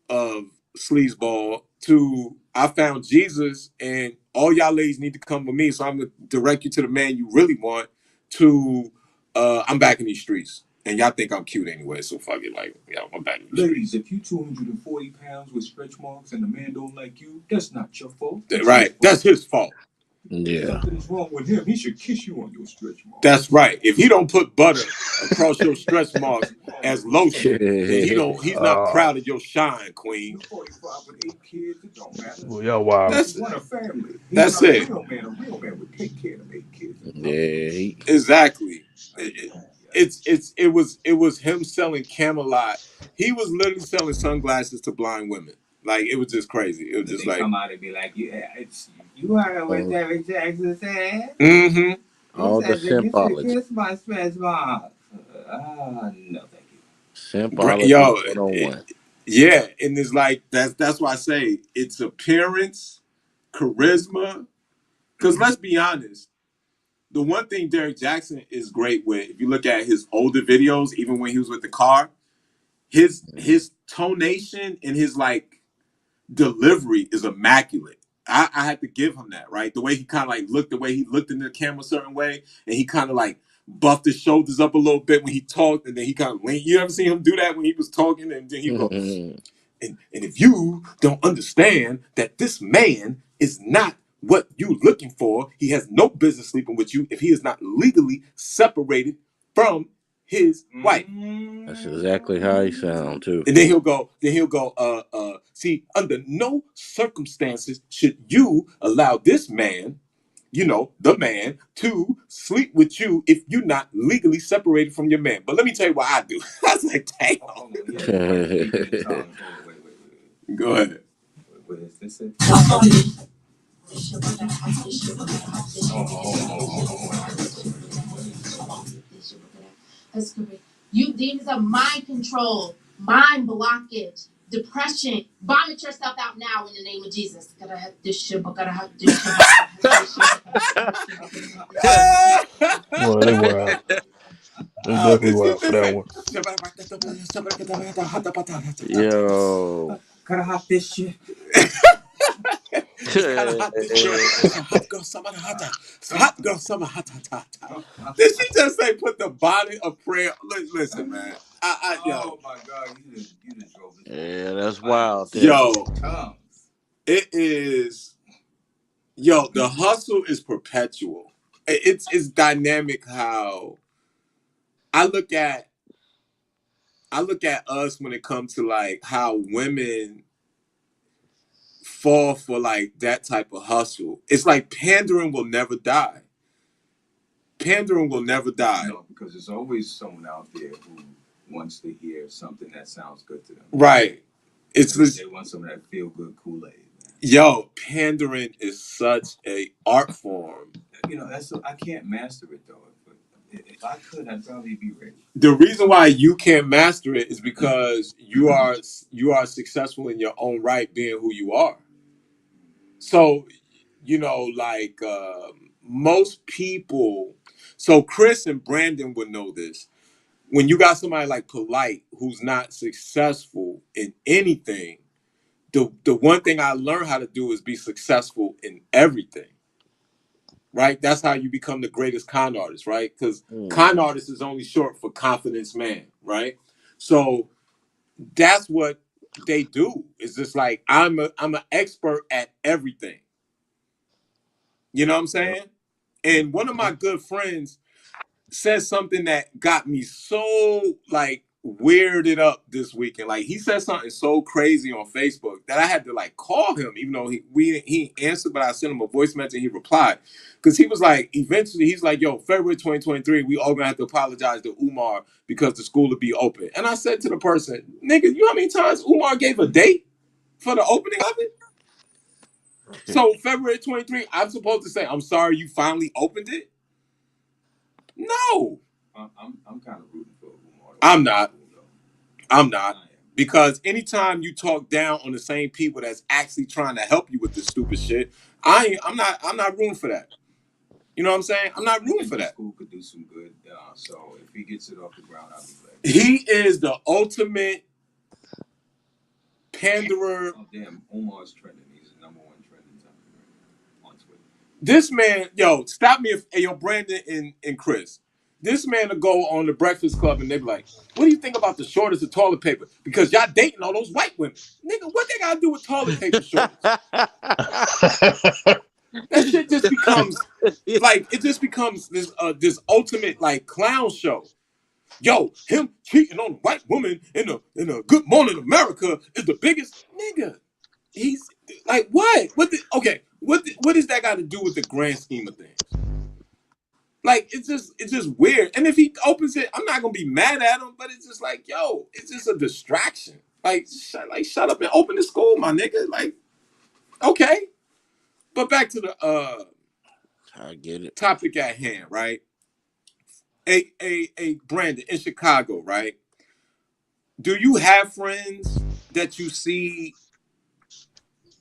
of sleazeball to I found Jesus and all y'all ladies need to come with me, so I'm gonna direct you to the man you really want, to I'm back in these streets. And y'all think I'm cute anyway, so fuck it. Like, yeah, I'm back in the Ladies, if you 240 pounds with stretch marks and the man don't like you, that's not your fault. That's right. That's his fault. Yeah. Something's wrong with him. He should kiss you on your stretch marks. That's right. If he don't put butter across your stretch marks as lotion, then he's not proud of your shine, queen. You're 45 with 8 kids, it don't matter. Well, y'all wild. That's what a family. That's it. A real man would take care of 8 kids. Yeah. Exactly. It was him selling Camelot. He was literally selling sunglasses to blind women. Like, it was just crazy. It was just like come out and be like, yeah, you heard what Derek Jackson said? Mm-hmm. All the symbology. Kiss my stretch marks. No, thank you. Symbology. Yo, 101. yeah, and it's like that's why I say it's appearance, charisma. Because let's be honest, the one thing Derek Jackson is great with, if you look at his older videos, even when he was with the car, his tonation and his like delivery is immaculate. I had to give him that, right? The way he kind of like looked, the way he looked in the camera a certain way, and he kind of like buffed his shoulders up a little bit when he talked, and then he kind of leaned. You ever seen him do that when he was talking, and then he go, and if you don't understand that this man is not what you're looking for, he has no business sleeping with you if he is not legally separated from his wife. That's exactly how he sounds too. And then he'll go, see, under no circumstances should you allow this man, the man, to sleep with you if you're not legally separated from your man. But let me tell you what I do. I was like, damn. Go ahead. What is this? These are mind control, mind blockage, depression. Vomit yourself out now in the name of Jesus. Gotta have this shit, but gotta have this shit. Well, they wild. They definitely wild for that one. Yo. Gotta have this shit. It's kind of hot this year. It's a hot girl summer hot. It's a hot girl summer hot. Did she just say put the body of prayer? Listen, man. Oh my God, you just drove this. Yeah, that's wild. Yo, it is. Yo, the hustle is perpetual. It's dynamic how I look at us when it comes to like how women fall for like that type of hustle. It's like pandering will never die. Pandering will never die. No, because there's always someone out there who wants to hear something that sounds good to them. Right. It's They want some of that feel good Kool-Aid. Yo, pandering is such a art form. You know, I can't master it though. But if I could, I'd probably be rich. The reason why you can't master it is because you are successful in your own right, being who you are. So, like most people. So Chris and Brandon would know this. When you got somebody like Polite who's not successful in anything, the one thing I learned how to do is be successful in everything. Right? That's how you become the greatest con artist, right? Because con artist is only short for confidence man, right? So that's what they do. It's just like I'm an expert at everything. You know what I'm saying? And one of my good friends said something that got me so like weirded up this weekend. Like he said something so crazy on Facebook that I had to like call him, even though he answered, but I sent him a voice message and he replied. Because he was like, eventually he's like, yo, February 2023, we all gonna have to apologize to Umar because the school will be open. And I said to the person, nigga, you know how many times Umar gave a date for the opening of it? So February 23, I'm supposed to say, I'm sorry you finally opened it? No. I'm kind of rooting for Umar. I'm not. Because anytime you talk down on the same people that's actually trying to help you with this stupid shit, I'm not rooting for that. You know what I'm saying? I'm not rooting for that. School could do some good. So if he gets it off the ground, I'll be glad. He is the ultimate panderer. Oh damn, Omar's trending. He's the number one trending topic on Twitter. This man, yo, stop me if yo, Brandon and Chris. This man will go on the Breakfast Club and they be like, what do you think about the shortage of toilet paper? Because y'all dating all those white women. Nigga, what they gotta do with toilet paper shortage? That shit just becomes like it just becomes this ultimate like clown show. Yo, him cheating on a white woman in a Good Morning America is the biggest nigga. He's like what? What does that got to do with the grand scheme of things? Like it's just weird. And if he opens it, I'm not gonna be mad at him, but it's just like, yo, it's just a distraction. Like shut up and open the school, my nigga. Like, okay. But back to the I get it. topic at hand, right? A Brandon in Chicago, right? Do you have friends that you see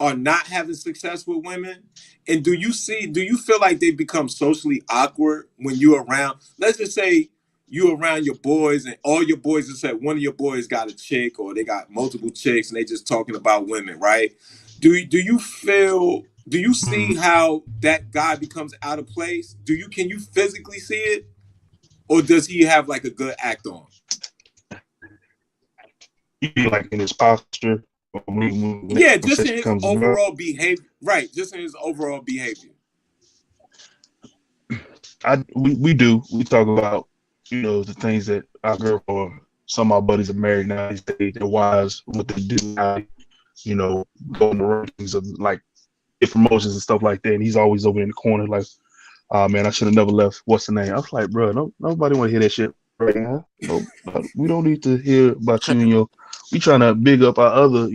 are not having success with women? And do you feel like they become socially awkward when you're around? Let's just say you around your boys and all your boys just said one of your boys got a chick or they got multiple chicks and they just talking about women, right? Do you see how that guy becomes out of place? Can you physically see it? Or does he have like a good act on? You mean like in his posture? Yeah, just in his overall behavior. Right, just in his overall behavior. We do. We talk about, the things that our girl or some of our buddies are married now. Their wives, what they do, how they, go in the rankings of like promotions and stuff like that. And he's always over in the corner like, oh man, I should have never left. What's the name? I was like, bro, nobody want to hear that shit right now. No, we don't need to hear about you and your. We trying to big up our other,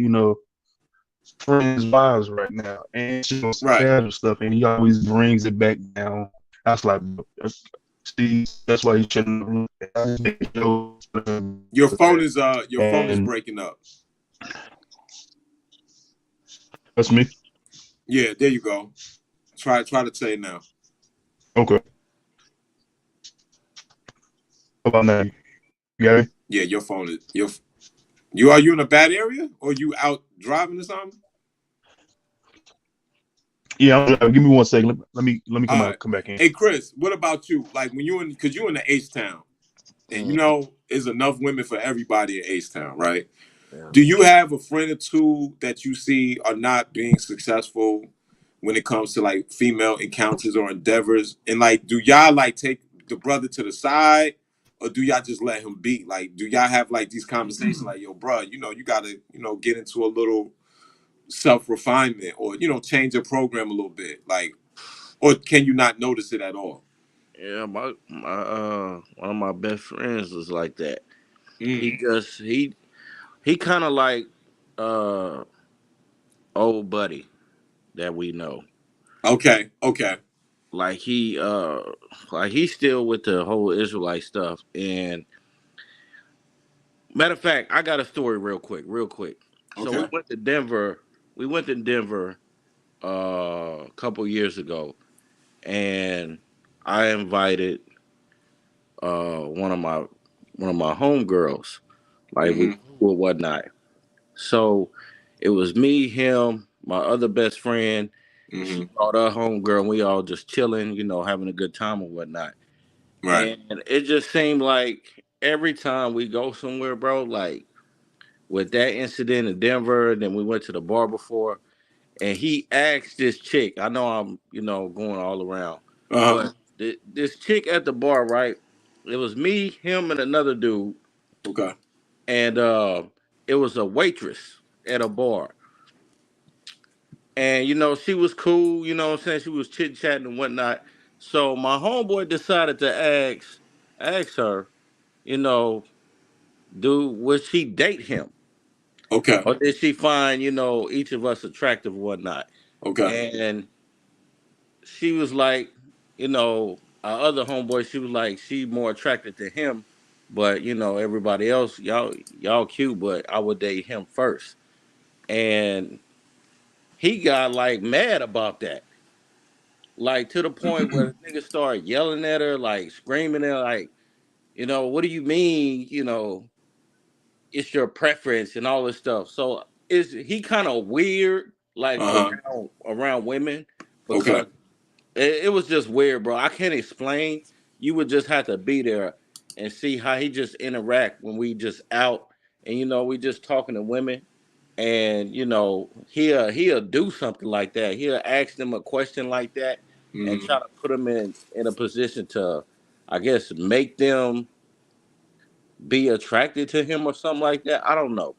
friends' wives right now, and she on some casual stuff, and he always brings it back down. I was like, see, that's why he shouldn't. Your phone is breaking up. That's me. Yeah, there you go. Try to say it now. Okay. How about now? You got it? Yeah, your phone is are you in a bad area or you out driving or something? Yeah, give me 1 second. Let me come back in. Hey Chris, what about you? Like when because you're in the H-Town, and there's enough women for everybody in H-Town, right? Yeah. Do you have a friend or two that you see are not being successful when it comes to like female encounters or endeavors? And like, do y'all like take the brother to the side, or do y'all just let him be? Like, do y'all have like these conversations like, yo, bro, you gotta, get into a little self refinement, or change your program a little bit, like, or can you not notice it at all? Yeah, my one of my best friends was like that. Mm. He kind of like uh old buddy that we know. Okay, okay, Like he's still with the whole Israelite stuff. And matter of fact, I got a story real quick. So okay. we went to Denver a couple years ago, and I invited one of my homegirls, like we Mm-hmm. flew or whatnot. So it was me, him, my other best friend. She Mm-hmm. brought her homegirl, and we all just chilling, having a good time or whatnot. Right. And it just seemed like every time we go somewhere, bro, like with that incident in Denver, and then we went to the bar before, and he asked this chick. I know I'm, going all around, Uh-huh. but this chick at the bar, right? It was me, him, and another dude, Okay. and it was a waitress at a bar, and she was cool. You know what I'm saying? She was chit chatting and whatnot. So my homeboy decided to ask her, you know, would she date him, Okay. or did she find each of us attractive or whatnot? Okay. And she was like, our other homeboy, she was like, she more attracted to him, but everybody else, y'all cute, but I would date him first. And he got like mad about that, like to the point where the nigga started yelling at her, like screaming at her, like, what do you mean, it's your preference and all this stuff. So is he kind of weird, like Uh-huh. around women, Okay. because it was just weird, bro. I can't explain. You would just have to be there and see how he just interact when we just out, and we just talking to women, and he'll do something like that. He'll ask them a question like that and Mm-hmm. try to put them in a position to, I guess, make them be attracted to him or something like that. I don't know,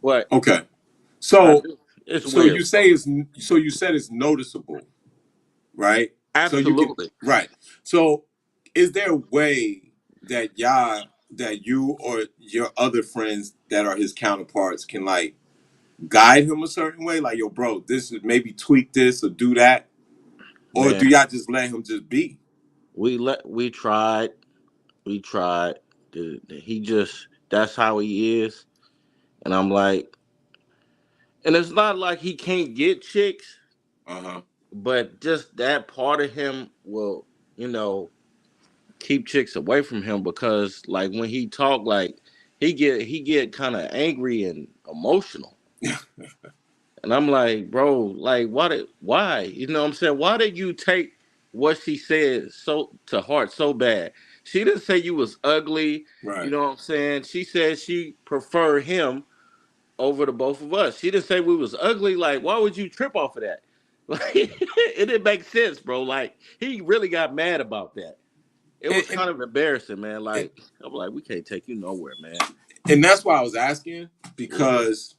but Okay. I So do. It's so weird, you bro. say it's so you said it's noticeable, right? So you can, Absolutely, right. So is there a way that you or your other friends that are his counterparts can like guide him a certain way? Like, yo, bro, this is maybe tweak this or do that, or man. do y'all just let him just be? We tried. We tried. He just, that's how he is. And I'm like, and it's not like he can't get chicks, Uh huh. but just that part of him will, you know, keep chicks away from him, because like when he talk, like he get kind of angry and emotional. And I'm like, bro, like why? You know what I'm saying? Why did you take what she said so to heart so bad? She didn't say you was ugly, you Right. know what I'm saying? She said she preferred him over the both of us. She didn't say we was ugly. Like, why would you trip off of that? Like, it didn't make sense, bro. Like, he really got mad about that. It And, was and kind of embarrassing, man. and Like, I'm like, we can't take you nowhere, man. and that's why I was asking, Yeah, because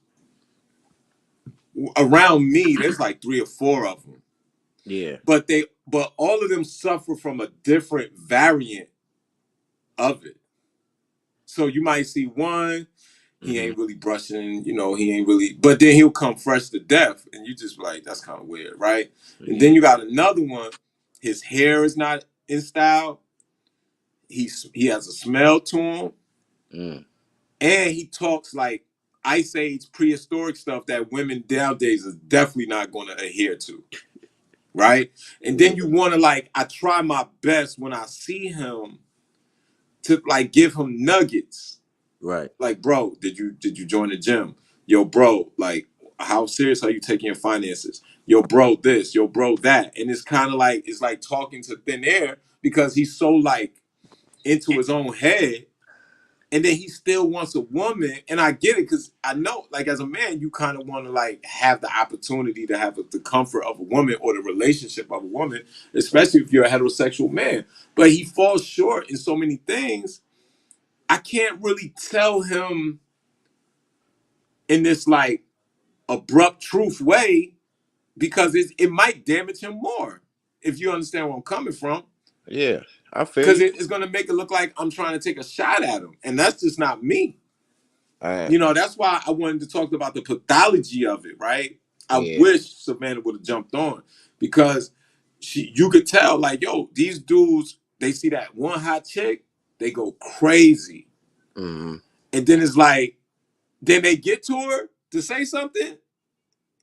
around me there's like three or four of them, yeah. but all of them suffer from a different variant of it. So you might see one, he Hmm. ain't really brushing, he ain't really, but then he'll come fresh to death, and you just be like, that's kind of weird, right? And then Yeah. you got another one, his hair is not in style, he has a smell to him, Mm. and he talks like ice age prehistoric stuff that women nowadays is definitely not going to adhere to, right? And then Yeah. you want to, like, I try my best when I see him to like give him nuggets. Right. Like, bro, did you join the gym? Yo, bro, like, how serious are you taking your finances? Yo, bro, this, yo, bro, that. And it's kind of like, it's like talking to thin air, because he's so like into his own head, and then he still wants a woman. And I get it, because I know, like, as a man, you kind of want to like have the opportunity to have the comfort of a woman or the relationship of a woman, Right. especially if you're a heterosexual man. But he falls short in so many things, I can't really tell him in this like abrupt truth way because it might damage him more if you understand where I'm coming from. Yeah, I feel Because you. it's going to make it look like I'm trying to take a shot at him. And that's just not me. I, You know, that's why I wanted to talk about the pathology of it, right? I yeah, wish Savannah would have jumped on because you could tell, like, yo, these dudes, they see that one hot chick, they go crazy. mm-hmm. And then it's like, then they get to her to say something,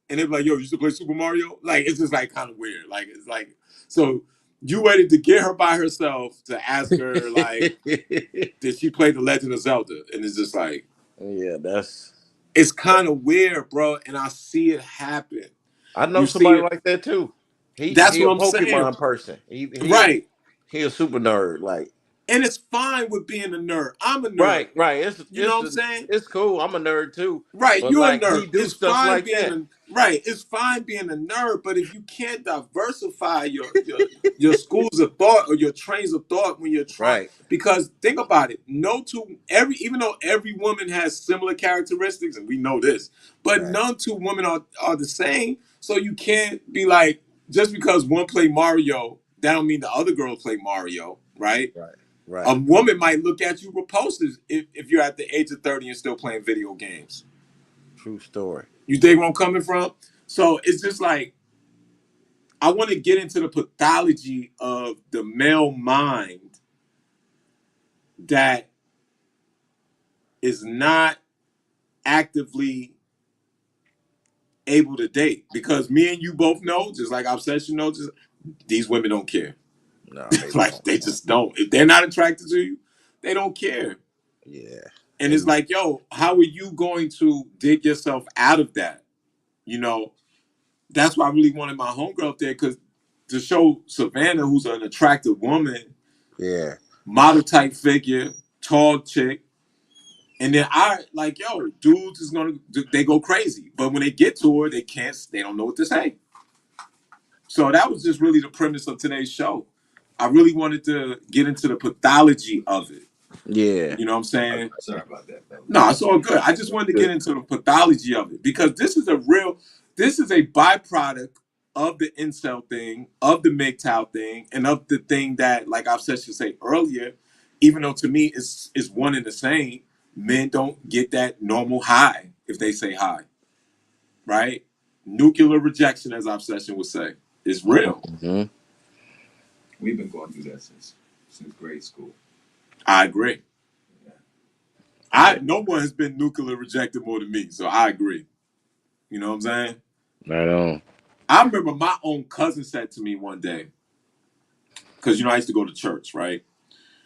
and they're like, yo, you used to play Super Mario? Like, it's just like kind of weird. Like, it's like, so you waited to get her by herself to ask her, like, did she play The Legend of Zelda? And it's just like, Yeah, that's. it's kind of weird, bro. And I see it happen. I know You see somebody it. like that too. That's He what a I'm saying. Pokemon person. Right. He a super nerd. Like And it's fine with being a nerd. I'm a nerd. right. You know what I'm saying? It's cool. I'm a nerd too. Right, But you're a like nerd. he do It's stuff fine like being that. a right. It's fine being a nerd, but if you can't diversify your schools of thought or your trains of thought when you're trying, Right. because think about it, even though every woman has similar characteristics, and we know this, but Right. none two women are the same. So you can't be like just because one play Mario, that don't mean the other girl play Mario, right? Right. A Right. woman might look at you repulsive if you're at the age of 30 and still playing video games. True story. You dig where I'm coming from? So it's just like I want to get into the pathology of the male mind that is not actively able to date. Because me and you both know, just like Obsession knows, just, these women don't care. No, they Like don't. they just don't. If they're not attracted to you, they don't care. Yeah. And it's And like, yo, how are you going to dig yourself out of that? You know, that's why I really wanted my homegirl up there because to show Savannah, who's an attractive woman, yeah. model type figure, tall chick, and then I like, yo, dudes is gonna they go crazy, but when they get to her, they don't know what to say. So that was just really the premise of today's show. I really wanted to get into the pathology of it. Yeah. You know what I'm saying? Sorry about that, No, fellas. it's all good. I just wanted to get Good. into the pathology of it because this is a byproduct of the incel thing, of the MGTOW thing, and of the thing that, like I've said, should say earlier, even though to me it's one and the same. Men don't get that normal high if they say hi, right? Nuclear rejection, as Obsession would say, is real. Mm-hmm. We've been going through that since grade school. I agree. Yeah. No one has been nuclear rejected more than me, so I agree. You know what I'm saying? Right on. I remember my own cousin said to me one day, because I used to go to church, right?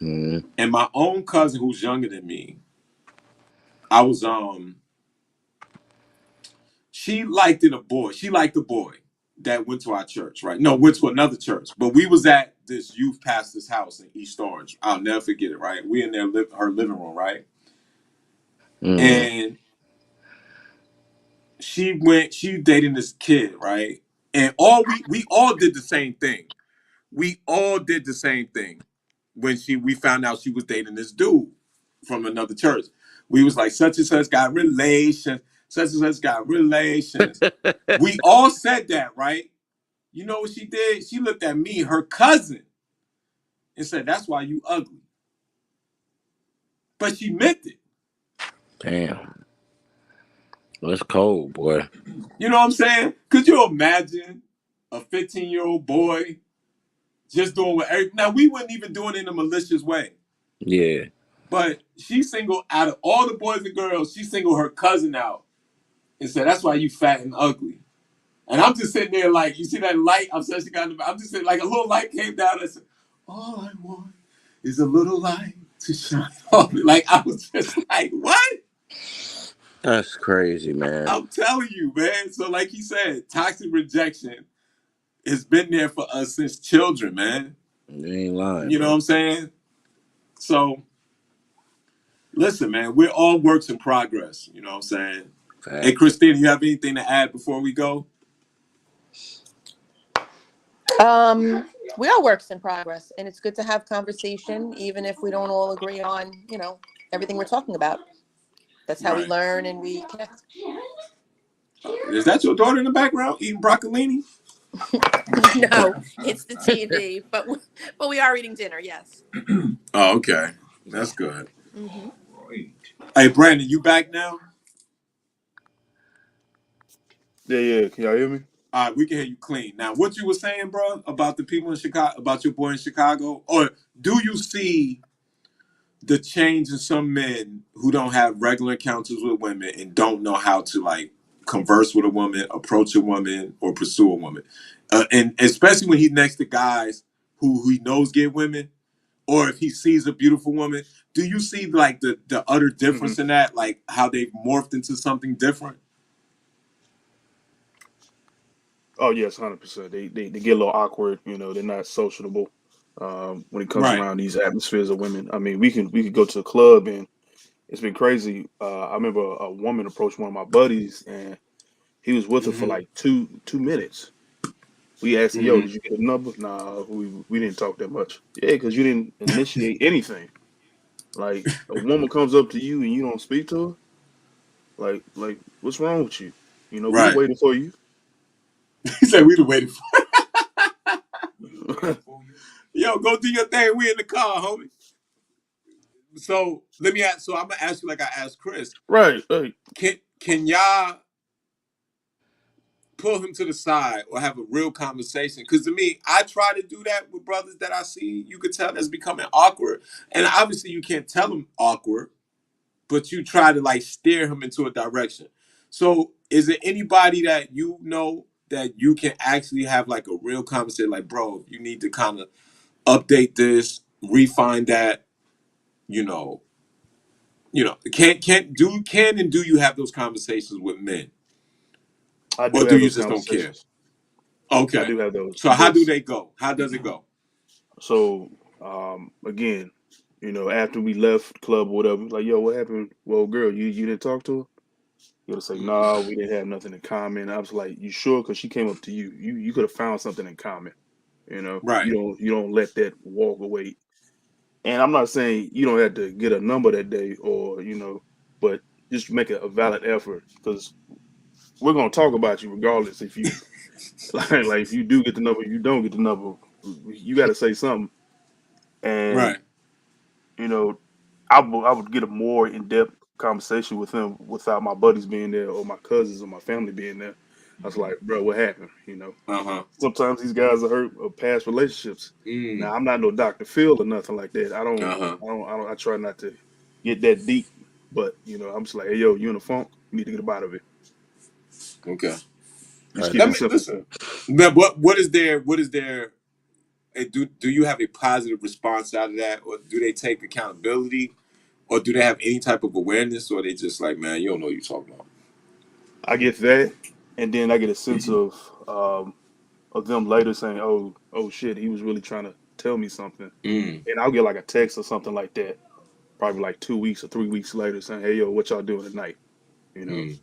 Mm-hmm. And my own cousin, who's younger than me, I was she liked a boy. She liked a boy that went to our church, right? No, went to another church. But we was at this youth pastor's house in East Orange. I'll never forget it, right? We in there her living room, right? Mm-hmm. And she dating this kid, right? And we all did the same thing. We all did the same thing when we found out she was dating this dude from another church. We was like, such and such got relations, such and such got relations. We all said that, right? You know what she did? She looked at me, her cousin, and said, that's why you ugly. But she meant it. Damn. That's cold, boy. You know what I'm saying? Could you imagine a 15-year-old boy just doing what now we wouldn't even do it in a malicious way. Yeah. But she singled out of all the boys and girls, she singled her cousin out and said, that's why you fat and ugly. And I'm just sitting there like, you see that light? I'm just sitting like a little light came down and said, all I want is a little light to shine on me. Like I was just like, what? That's crazy, man. I'm telling you, man. So like he said, toxic rejection has been there for us since children, man. You ain't lying, You know what bro. I'm saying? So listen, man, we're all works in progress. You know what I'm saying? Hey, Facts. Christina, you have anything to add before we go? We are works in progress, and it's good to have conversation, even if we don't all agree on, everything we're talking about. That's how we Right. learn and we connect. Is that your daughter in the background eating broccolini? No, it's the TV, but we are eating dinner. Yes. Oh, okay. That's good. Mm-hmm. Right. Hey, Brandon, you back now? Yeah, yeah. Can y'all hear me? All right, we can hear you clean. Now, what you were saying, bro, about the people in Chicago, about your boy in Chicago, or do you see the change in some men who don't have regular encounters with women and don't know how to like converse with a woman, approach a woman, or pursue a woman, and especially when he's next to guys who he knows get women, or if he sees a beautiful woman, do you see like the utter Hmm. difference in that, like how they've morphed into something different? Oh yes, 100%. They get a little awkward. You know, they're not sociable when it comes Right. around these atmospheres of women. I mean, we could go to a club and it's been crazy. I remember a woman approached one of my buddies and he was with her for Mm-hmm. like two minutes. We asked him, "Yo, Mm-hmm. did you get a number?" Nah, we didn't talk that much. Yeah, because you didn't initiate anything. Like a woman comes up to you and you don't speak to her. Like what's wrong with you? You know, we were Right. waiting for you. He said we'd have waited for. We were waiting for you. Yo, go do your thing. We in the car, homie. So let me ask. So I'm gonna ask you like I asked Chris. Right, right. Can y'all pull him to the side or have a real conversation? Because to me, I try to do that with brothers that I see. You could tell that's becoming awkward, and obviously you can't tell them awkward, but you try to like steer him into a direction. So is there anybody that you know that you can actually have like a real conversation? Like, bro, you need to kind of update this, refine that. You know, can and do you have those conversations with men, I or do do have you those just don't care? conversations. I Okay, do have those so how do because they go? How does it go? so again, you know, after we left the club or whatever, like, yo, what happened? Well, girl, you didn't talk to her? You gotta say, Mm, nah, we didn't have nothing in common. I was like, you sure? Because she came up to you. You could have found something in common. You know, right. you don't let that walk away. And I'm not saying you don't have to get a number that day or but just make a valid effort because we're gonna talk about you regardless if you like if you do get the number, you don't get the number. You got to say something. And Right. you know, I would get a more in depth conversation with him without my buddies being there or my cousins or my family being there. I was Mm-hmm. like, bro, what happened? You know, Uh-huh. sometimes these guys are hurt of past relationships. Mm. Now I'm not no Dr. Phil or nothing like that. I don't, Uh-huh. I don't, I don't. I try not to get that deep. But I'm just like, hey, yo, you in a funk? You need to get up out of it. Okay. Just keep Let it me simple. listen. But what is there do you have a positive response out of that, or do they take accountability, or do they have any type of awareness, or they just like, man, you don't know what you're talking about? I get that, and then I get a sense of them later saying, oh shit, he was really trying to tell me something. Mm. And I'll get like a text or something like that, probably like 2 weeks or 3 weeks later saying, hey, yo, what y'all doing tonight? You know, Mm.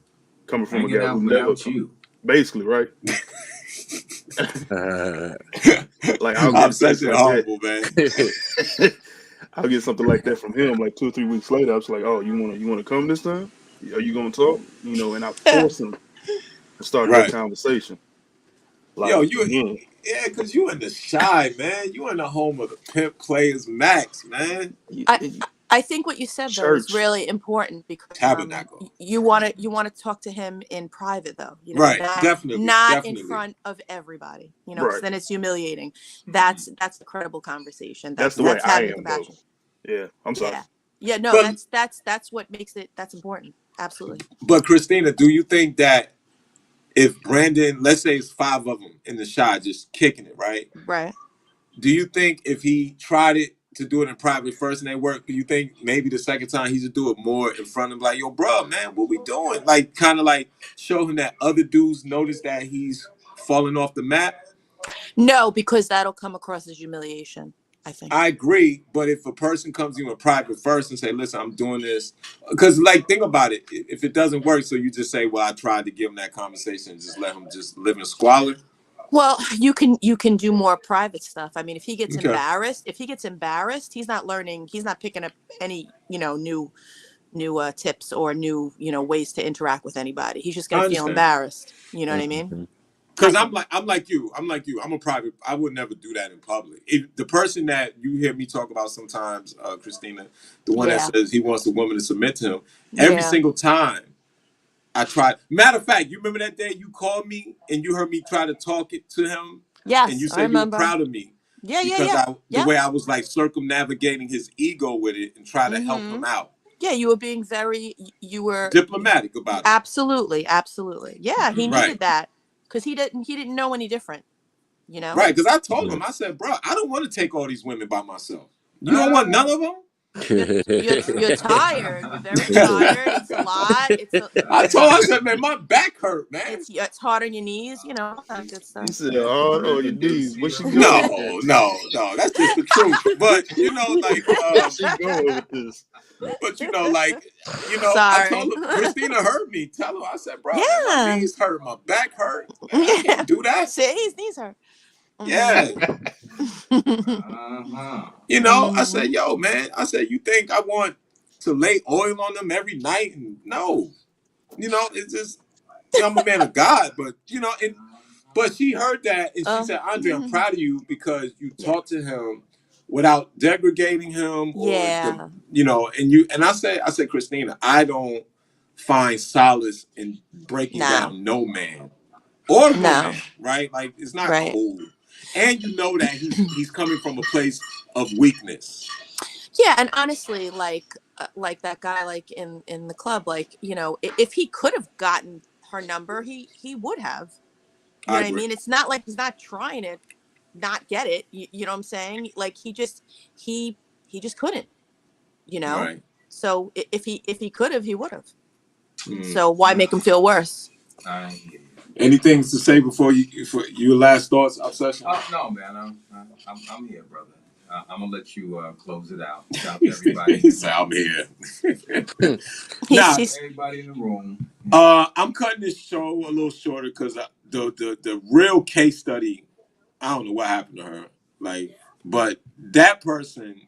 coming from a Hanging guy out who never, without you. basically, right? Like I'll get I'm a such text a like that. humble man. I'll get something like that from him like 2 or 3 weeks later. I was like, oh, you wanna come this time? Are you gonna talk? And I force him to start that Right. conversation. Yo, Like again, yeah, because you in the shy, man. You in the home of the pimp players max, man. I I think what you said though is church. really important because Tabernacle. you want to talk to him in private though, Right. not Definitely. not in Definitely. front of everybody, because Right. then it's humiliating. Mm-hmm. That's the credible conversation. That's That's the way that's I having am though. compassion. Yeah. I'm sorry. Yeah. Yeah, no, But that's what makes it that's important. Absolutely. Christina, do you think that if Brandon, let's say it's five of them in the shot, just kicking it, right? Right. Do you think if he tried it to do it in private first and they work, do you think maybe the second time he should do it more in front of like, yo, bro, man, what we doing? Like, kind of like show him that other dudes notice that he's falling off the map. No, because that'll come across as humiliation, I think. I agree, but if a person comes to you in private first and say, "Listen, I'm doing this," because like think about it, if it doesn't work, so you just say, "Well, I tried to give him that conversation, and just let him just live in squalor." Well, you can do more private stuff. I mean, Okay. if he gets embarrassed, he's not learning. He's not picking up any new tips or new ways to interact with anybody. He's just gonna I feel understand. embarrassed. You know what I mean? Mhm. I Because think. I'm like you. I'm like you. I'm a private. I would never do that in public. If the person that you hear me talk about sometimes, Christina, the one that Yeah. says he wants a woman to submit to him, every Yeah. single time I tried. Matter of fact, you remember that day you called me and you heard me try to talk it to him, and you Yes, I said you were remember. proud of me Yeah. Yeah. because Yeah. the Yep. way I was like circumnavigating his ego with it and try to help him Mm-hmm. out, Yeah, you were being very. You were diplomatic about it. absolutely, absolutely. Yeah, he Right. needed that because he didn't know any different. You know. Right, because I told Yeah. him, I said, bro, I don't want to take all these women by myself. You don't want none Ah, of them? You're tired. You're very Yeah. tired. It's a lot. I told her, I said, man, my back hurt, man. It's hard on your knees. All that good He stuff. said, that's "Oh, the oh, your real deal knees. Where CEO. she going with No, that? no, no. That's just the truth. But Where she going with this?" like, I told Sorry. her, Christina heard me tell her, I said, bro, man, my Yeah. knees hurt, my back hurt. Man, I Yeah. can't do that. See, his knees hurt. Yeah. Mm-hmm. Uh-huh. I Mm-hmm. said, yo, man, I said, you think I want to lay oil on them every night? And no, it's just, I'm a man of God, but but she heard that and she said, Andre, I'm Mhm. proud of you because you Yeah. talked to him without degrading him or Yeah. and I said, Christina, I don't find solace in breaking No. down no man or No. woman, right? Like it's not Right. cool. And you know that he's coming from a place of weakness. Yeah, and honestly, like that guy, like in the club, like if he could have gotten her number, he would have. You I know what I agree. mean? It's not like he's not trying to not get it. You know what I'm saying? Like he he just couldn't. You know. Right. So if he could have, he would have. Mm. So why make him feel worse? I hear you. Anything to say before for your last thoughts, obsession? Oh no, man, I'm here, brother. I'm gonna let you close it out. Shout out to everybody. He said, I'm here. He's, Nah, he's Everybody in the room. I'm cutting this show a little shorter because the real case study, I don't know what happened to her. Like, but that person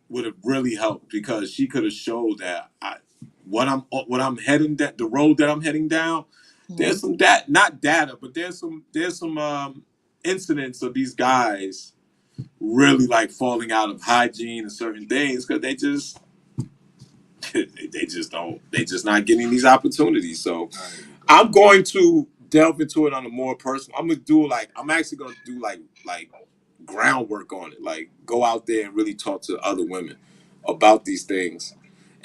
would have really helped because she could have showed that what I'm heading that the road that I'm heading down. There's some not data, but there's some incidents of these guys really like falling out of hygiene and certain things because they just not getting these opportunities. So I hear you, brother. I'm going to delve into it on a more personal. I'm actually gonna do like groundwork on it. Like go out there and really talk to other women about these things.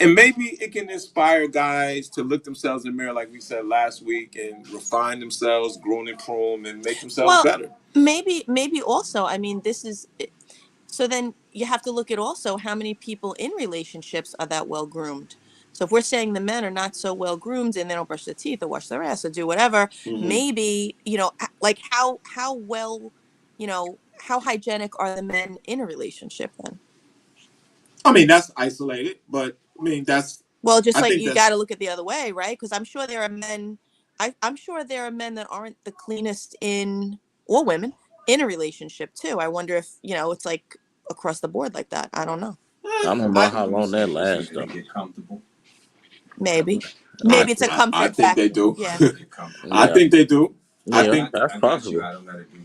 And maybe it can inspire guys to look themselves in the mirror, like we said last week, and refine themselves, grow and improve, and make themselves well, better. maybe also. I mean, this is so then you have to look at also how many people in relationships are that well groomed. So if we're saying the men are not so well groomed and they don't brush their teeth or wash their ass or do whatever, Hmm. maybe like how well, how hygienic are the men in a relationship then? I mean, that's isolated, but I mean, Well, just I like think you got that's to look at the other way, right? Because I'm sure there are men. I'm sure there are men that aren't the cleanest in, or women in a relationship too. I wonder if it's like across the board like that. I don't know. I don't know I how Would you long say that would say lasts that they though. get comfortable? Maybe, I maybe it's a think, I comfort think they factor. do. Yeah. They get comfortable. I yeah, think they do. I I, yeah, think, I, that's I got you. possible. I don't gotta do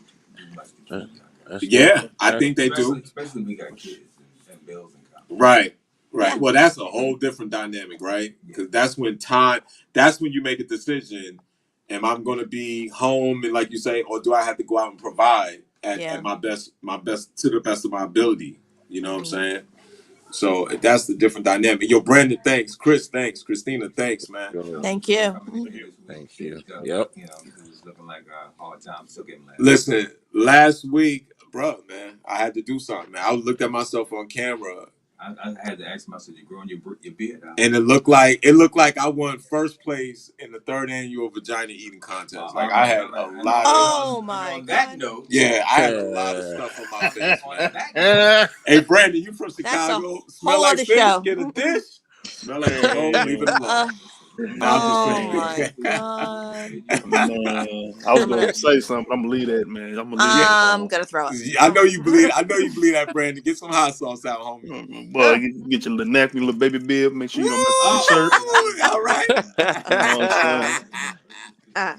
much to keep That, you. I got that's you. yeah, definitely I think they do. Especially we got kids and bills and common. Right, right. Yeah. Well, that's a whole different dynamic, right? Yeah. Because that's when you make a decision. Am I going to be home and like you say, or do I have to go out and provide at Yeah. my best to the best of my ability? You know what I'm Mhm. saying? So that's the different dynamic. Yo, Brandon, thanks. Chris, thanks. Christina, thanks, man. good. Fellas, Thank thanks for you. coming in here this week. Thank you. Finished up, Yep. it was looking like a hard time. Still getting laughs. Listen, last week, bro, man, I had to do something, man. I looked at myself on camera I had to ask myself, you growing your beard out? and it looked like I won first place in the third annual vagina eating contest. Like I had a And lot of Oh and my on that God. note, yeah, I had a lot of Uh, stuff on my face, on man. that note, Hey Brandon, you from That's a Chicago? Smell whole like other fish? show. Get a dish. Smell like a boat? Leave it man, alone. uh, Nah, I'm just Oh Man, my playing. god. man. I was I'm gonna gonna say something, but I'm gonna leave that, man. I'm gonna leave Yeah, that I'm alone. gonna throw up. I know you believe. I know you believe that, Brandon. Get some hot sauce out, homie. Boy, get your little napkin, little baby bib. Make sure you don't mess up your shirt. Oh, all right. You know what I'm saying? Ah.